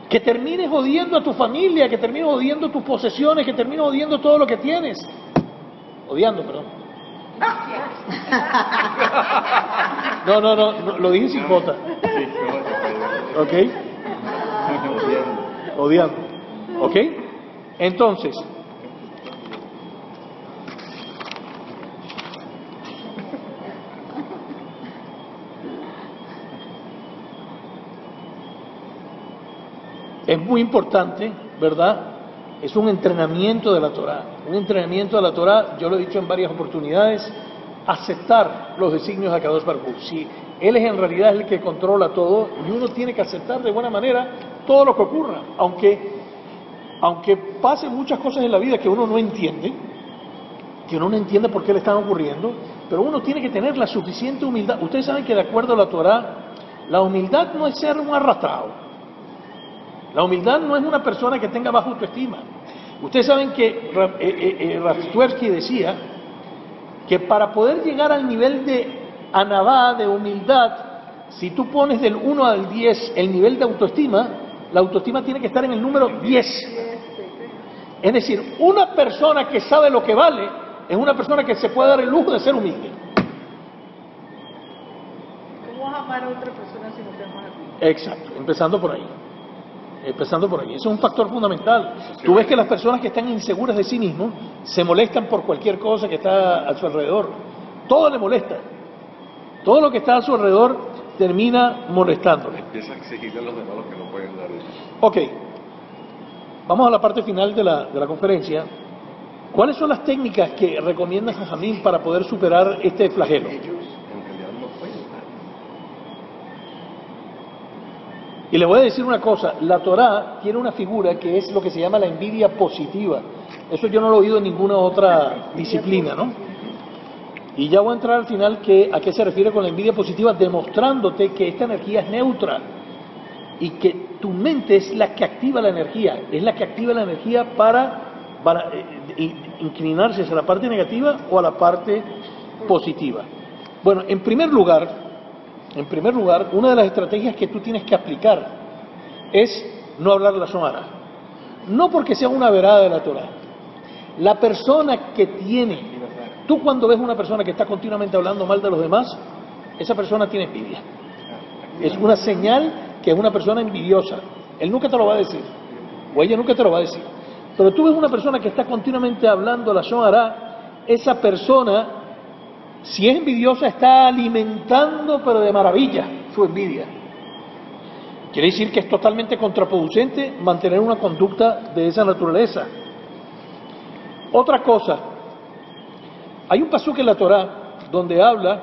Que termines odiando a tu familia, que termines odiando tus posesiones, que termines odiando todo lo que tienes. Odiando, perdón. No, lo dije sin jota. ¿Ok? Odiando. ¿Ok? Entonces, es muy importante, ¿verdad? Es un entrenamiento de la Torah. Un entrenamiento de la Torah, yo lo he dicho en varias oportunidades, aceptar los designios de Akadosh Baruj Hu. Si Él es en realidad el que controla todo, y uno tiene que aceptar de buena manera todo lo que ocurra, aunque pasen muchas cosas en la vida que uno no entiende por qué le están ocurriendo, pero uno tiene que tener la suficiente humildad. Ustedes saben que de acuerdo a la Torah, la humildad no es ser un arrastrado. La humildad no es una persona que tenga baja autoestima. Ustedes saben que Rav Twersky decía que para poder llegar al nivel de anabá, de humildad, si tú pones del 1 al 10 el nivel de autoestima, la autoestima tiene que estar en el número 10. Es decir, una persona que sabe lo que vale es una persona que se puede dar el lujo de ser humilde. ¿Cómo vas a amar a otra persona si no te amas a ti? Exacto, empezando por ahí. Eso es un factor fundamental. Tú ves que las personas que están inseguras de sí mismos se molestan por cualquier cosa que está a su alrededor. Todo le molesta. Todo lo que está a su alrededor termina molestándole. Empieza a exigirle a los demás lo que no pueden dar. Ok. Vamos a la parte final de la conferencia. ¿Cuáles son las técnicas que recomienda Jajamín para poder superar este flagelo? En realidad no pueden dar. Y le voy a decir una cosa, la Torá tiene una figura que es lo que se llama la envidia positiva. Eso yo no lo he oído en ninguna otra disciplina, ¿no? Y ya voy a entrar al final a qué se refiere con la envidia positiva, demostrándote que esta energía es neutra y que tu mente es la que activa la energía, para inclinarse hacia la parte negativa o a la parte positiva. Bueno, en primer lugar, una de las estrategias que tú tienes que aplicar es no hablar la Shonara. No porque sea una verada de la Torah. La persona que tiene Tú cuando ves una persona que está continuamente hablando mal de los demás, esa persona tiene envidia. Es una señal que es una persona envidiosa. Él nunca te lo va a decir, o ella nunca te lo va a decir. Pero tú ves una persona que está continuamente hablando la Shon Hará, esa persona, si es envidiosa, está alimentando, pero de maravilla, su envidia. Quiere decir que es totalmente contraproducente mantener una conducta de esa naturaleza. Otra cosa, hay un pasuk en la Torá donde habla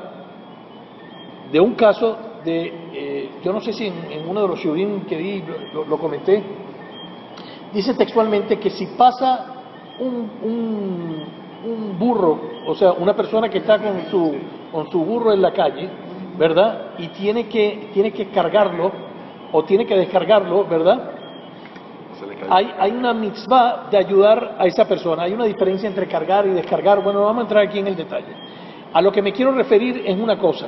de un caso de, yo no sé si en uno de los shurim que di lo comenté, dice textualmente que si pasa un burro, o sea, una persona que está con su burro en la calle, ¿verdad? Y tiene que cargarlo, o tiene que descargarlo, ¿verdad? Hay una mitzvah de ayudar a esa persona. Hay una diferencia entre cargar y descargar. Bueno, vamos a entrar aquí en el detalle. A lo que me quiero referir es una cosa.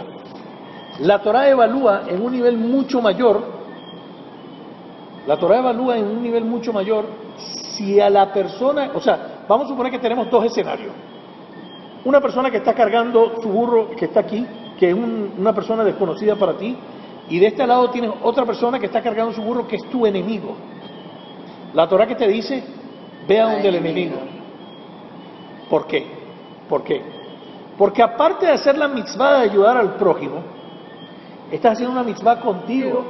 La Torá evalúa en un nivel mucho mayor, si a la persona, o sea, vamos a suponer que tenemos dos escenarios. Una persona que está cargando su burro, que está aquí, que es una persona desconocida para ti, y de este lado tienes otra persona que está cargando su burro, que es tu enemigo. La Torá que te dice, ve a donde el enemigo. ¿Por qué? ¿Por qué? Porque aparte de hacer la mitzvah de ayudar al prójimo, estás haciendo una mitzvah contigo.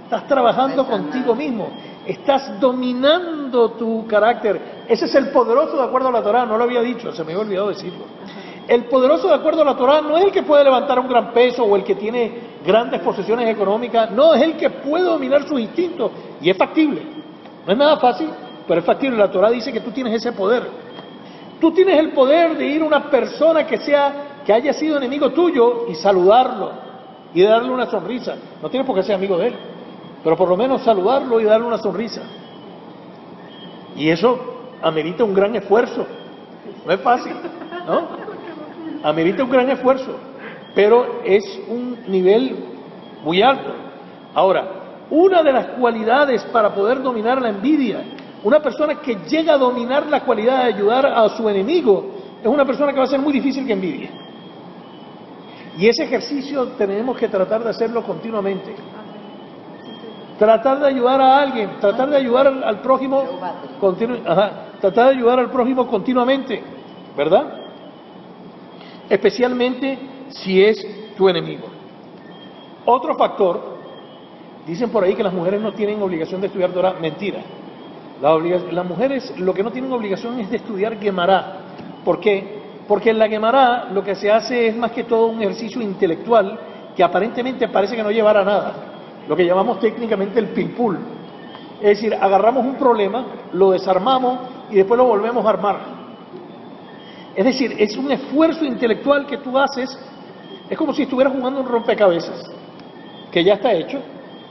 Estás trabajando contigo mismo. Estás dominando tu carácter. Ese es el poderoso de acuerdo a la Torá. No lo había dicho, se me había olvidado decirlo. El poderoso de acuerdo a la Torá no es el que puede levantar un gran peso o el que tiene grandes posesiones económicas. No, es el que puede dominar sus instintos. Y es factible. No es nada fácil, pero es factible. La Torá dice que tú tienes ese poder. Tú tienes el poder de ir a una persona que haya sido enemigo tuyo y saludarlo y darle una sonrisa. No tienes por qué ser amigo de él, pero por lo menos saludarlo y darle una sonrisa. Y eso amerita un gran esfuerzo. No es fácil, ¿no? Amerita un gran esfuerzo, pero es un nivel muy alto. Ahora, una de las cualidades para poder dominar la envidia, una persona que llega a dominar la cualidad de ayudar a su enemigo, es una persona que va a ser muy difícil que envidie. Y ese ejercicio tenemos que tratar de hacerlo continuamente. Tratar de ayudar a alguien, tratar de ayudar al prójimo, tratar de ayudar al prójimo continuamente, ¿verdad? Especialmente si es tu enemigo. Otro factor, dicen por ahí que las mujeres no tienen obligación de estudiar Torah. Mentira. Las mujeres lo que no tienen obligación es de estudiar Gemara. ¿Por qué? Porque en la Gemara lo que se hace es más que todo un ejercicio intelectual que aparentemente parece que no llevará a nada. Lo que llamamos técnicamente el pilpul. Es decir, agarramos un problema, lo desarmamos y después lo volvemos a armar. Es decir, es un esfuerzo intelectual que tú haces. Es como si estuvieras jugando un rompecabezas que ya está hecho.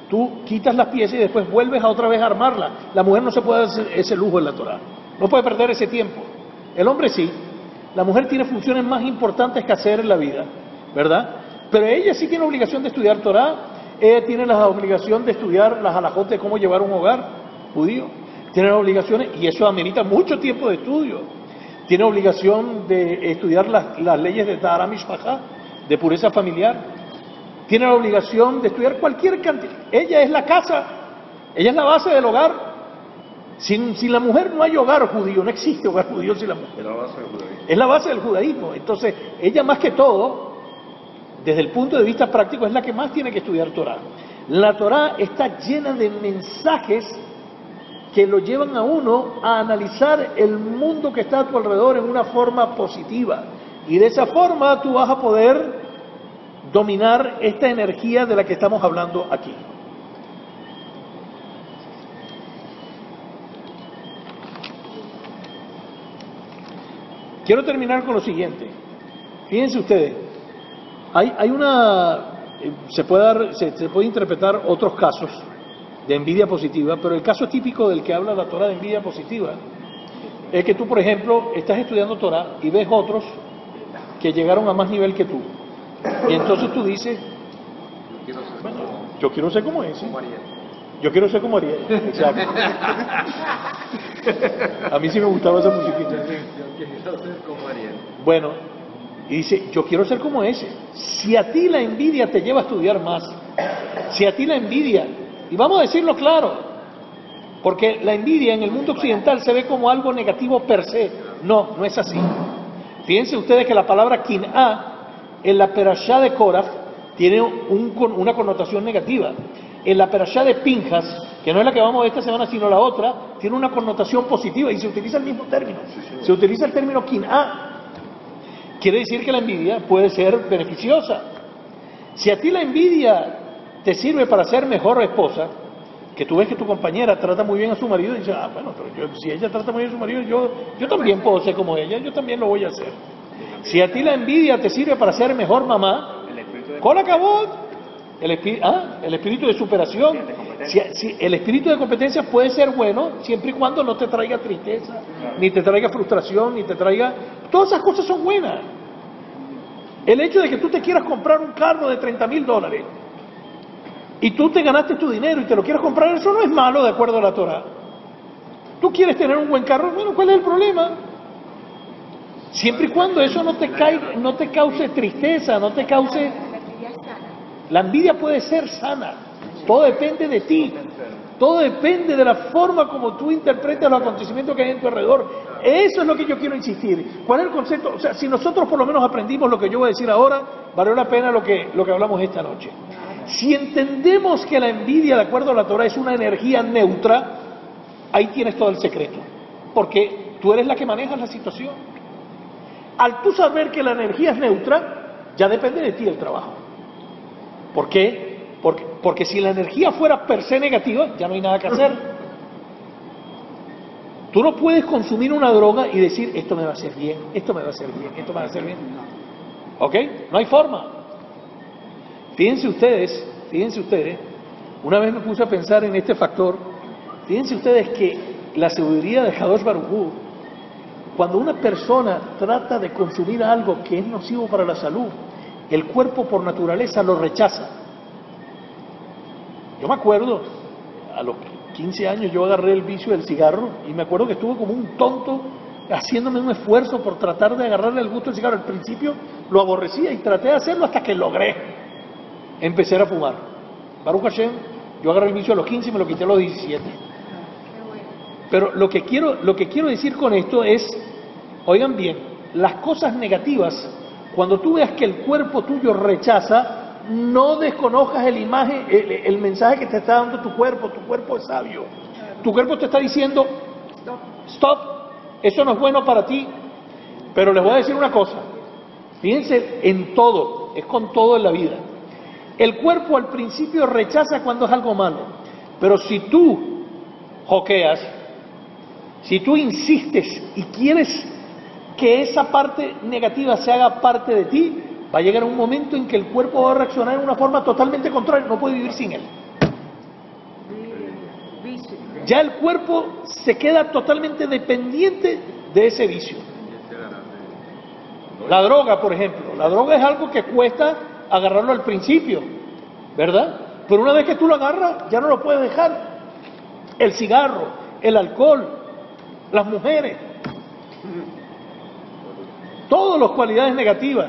Tú quitas las piezas y después vuelves a otra vez a armarla. La mujer no se puede hacer ese lujo en la Torá. No puede perder ese tiempo. El hombre sí. La mujer tiene funciones más importantes que hacer en la vida, ¿verdad? Pero ella sí tiene obligación de estudiar Torá. Ella tiene la obligación de estudiar las halajot de cómo llevar un hogar judío. Tiene las obligaciones, y eso amerita mucho tiempo de estudio. Tiene obligación de estudiar las leyes de Tahara Mishpachá, de pureza familiar. Tiene la obligación de estudiar cualquier cantidad. Ella es la casa, ella es la base del hogar. Sin la mujer no hay hogar judío, no existe hogar judío sin la mujer. Es la base del judaísmo. Entonces, ella más que todo, desde el punto de vista práctico, es la que más tiene que estudiar Torá. La Torá está llena de mensajes que lo llevan a uno a analizar el mundo que está a tu alrededor en una forma positiva. Y de esa forma tú vas a poder dominar esta energía de la que estamos hablando aquí. Quiero terminar con lo siguiente. Fíjense ustedes, hay una, se puede interpretar otros casos de envidia positiva, pero el caso típico del que habla la Torá de envidia positiva es que tú, por ejemplo, estás estudiando Torá y ves otros que llegaron a más nivel que tú. Y entonces tú dices, bueno, yo quiero ser como ese. Yo quiero ser como Ariel. Exacto. A mí sí me gustaba esa musiquita. Yo quiero ser como Ariel. Bueno, Y dice, yo quiero ser como ese. Si a ti la envidia te lleva a estudiar más, si a ti la envidia, y vamos a decirlo claro, porque la envidia en el mundo occidental se ve como algo negativo per se. No, no es así. Fíjense ustedes que la palabra kin'a en la perashá de Korah tiene una connotación negativa. En la perashá de Pinjas, que no es la que vamos a ver esta semana sino la otra, tiene una connotación positiva y se utiliza el mismo término. Se utiliza el término kin'a. Quiere decir que la envidia puede ser beneficiosa. Si a ti la envidia te sirve para ser mejor esposa, que tú ves que tu compañera trata muy bien a su marido y dices, ah, bueno, pero si ella trata muy bien a su marido, yo también puedo ser como ella, yo también lo voy a hacer. Si a ti la envidia te sirve para ser mejor mamá, ¡cola acabó! El espíritu de superación. Si el espíritu de competencia puede ser bueno siempre y cuando no te traiga tristeza, ni te traiga frustración, ni te traiga... Todas esas cosas son buenas. El hecho de que tú te quieras comprar un carro de $30,000 y tú te ganaste tu dinero y te lo quieras comprar, eso no es malo de acuerdo a la Torah. Tú quieres tener un buen carro, bueno, ¿cuál es el problema? Siempre y cuando eso no te cause tristeza, no te cause... La envidia es sana. La envidia puede ser sana, todo depende de ti, todo depende de la forma como tú interpretas los acontecimientos que hay en tu alrededor. Eso es lo que yo quiero insistir. ¿Cuál es el concepto? O sea, si nosotros por lo menos aprendimos lo que yo voy a decir ahora, valió la pena lo que hablamos esta noche. Si entendemos que la envidia, de acuerdo a la Torah, es una energía neutra, ahí tienes todo el secreto, porque tú eres la que manejas la situación. Al tú saber que la energía es neutra, ya depende de ti el trabajo. ¿Por qué? Porque si la energía fuera per se negativa, ya no hay nada que hacer. Tú no puedes consumir una droga y decir, esto me va a hacer bien, esto me va a hacer bien, esto me va a hacer bien. ¿Ok? No hay forma. Fíjense ustedes, una vez me puse a pensar en este factor. Fíjense ustedes que la sabiduría de Kadosh Baruj Hu, cuando una persona trata de consumir algo que es nocivo para la salud, el cuerpo por naturaleza lo rechaza. Yo me acuerdo, a los 15 años yo agarré el vicio del cigarro y me acuerdo que estuve como un tonto haciéndome un esfuerzo por tratar de agarrarle el gusto al cigarro. Al principio lo aborrecía y traté de hacerlo hasta que logré empezar a fumar. Baruch Hashem, yo agarré el vicio a los 15 y me lo quité a los 17. Pero lo que quiero decir con esto es, oigan bien, las cosas negativas, cuando tú veas que el cuerpo tuyo rechaza, no desconozcas el mensaje que te está dando tu cuerpo es sabio. Tu cuerpo te está diciendo, stop, eso no es bueno para ti. Pero les voy a decir una cosa, fíjense en todo, es con todo en la vida. El cuerpo al principio rechaza cuando es algo malo, pero si tú joqueas, si tú insistes y quieres que esa parte negativa se haga parte de ti, va a llegar un momento en que el cuerpo va a reaccionar de una forma totalmente contraria, no puede vivir sin él. Ya el cuerpo se queda totalmente dependiente de ese vicio. La droga, por ejemplo, la droga es algo que cuesta agarrarlo al principio, ¿verdad? Pero una vez que tú lo agarras, ya no lo puedes dejar. El cigarro, el alcohol, las mujeres, todas las cualidades negativas.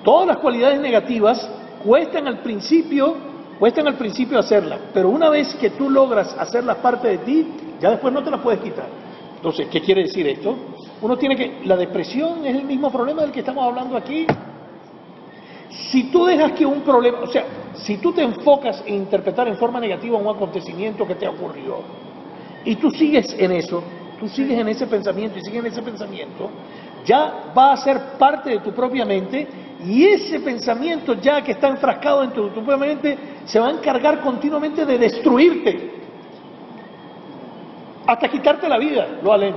Todas las cualidades negativas cuestan al principio hacerlas, pero una vez que tú logras hacerlas parte de ti, ya después no te las puedes quitar. Entonces, ¿qué quiere decir esto? La depresión es el mismo problema del que estamos hablando aquí. Si tú dejas que un problema, o sea, si tú te enfocas en interpretar en forma negativa un acontecimiento que te ocurrió, y tú sigues en eso, tú sigues en ese pensamiento y sigues en ese pensamiento, ya va a ser parte de tu propia mente, y ese pensamiento ya que está enfrascado en tu propia mente se va a encargar continuamente de destruirte hasta quitarte la vida, lo alén.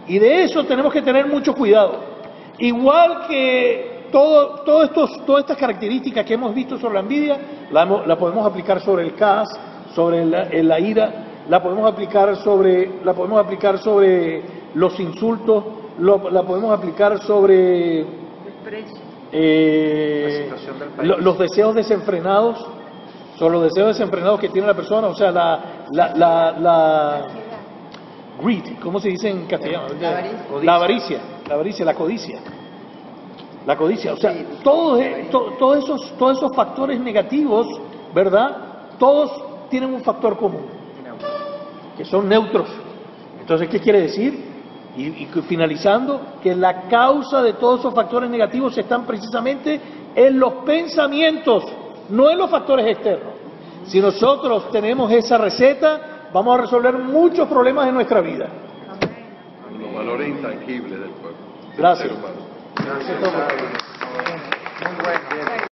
Y de eso tenemos que tener mucho cuidado. Igual que todas estas características que hemos visto sobre la envidia, la podemos aplicar sobre el caos, sobre la ira, la podemos aplicar sobre los insultos, la podemos aplicar sobre los deseos desenfrenados, sobre los deseos desenfrenados que tiene la persona, o sea, greed, ¿cómo se dice en castellano? La avaricia. La avaricia, la codicia. La codicia, o sea, todos esos factores negativos, ¿verdad? Todos tienen un factor común, que son neutros. Entonces, ¿qué quiere decir? Y finalizando, que la causa de todos esos factores negativos están precisamente en los pensamientos, no en los factores externos. Si nosotros tenemos esa receta, vamos a resolver muchos problemas de nuestra vida. Los valores intangibles del pueblo. Gracias. Del ser humano. Muy bueno.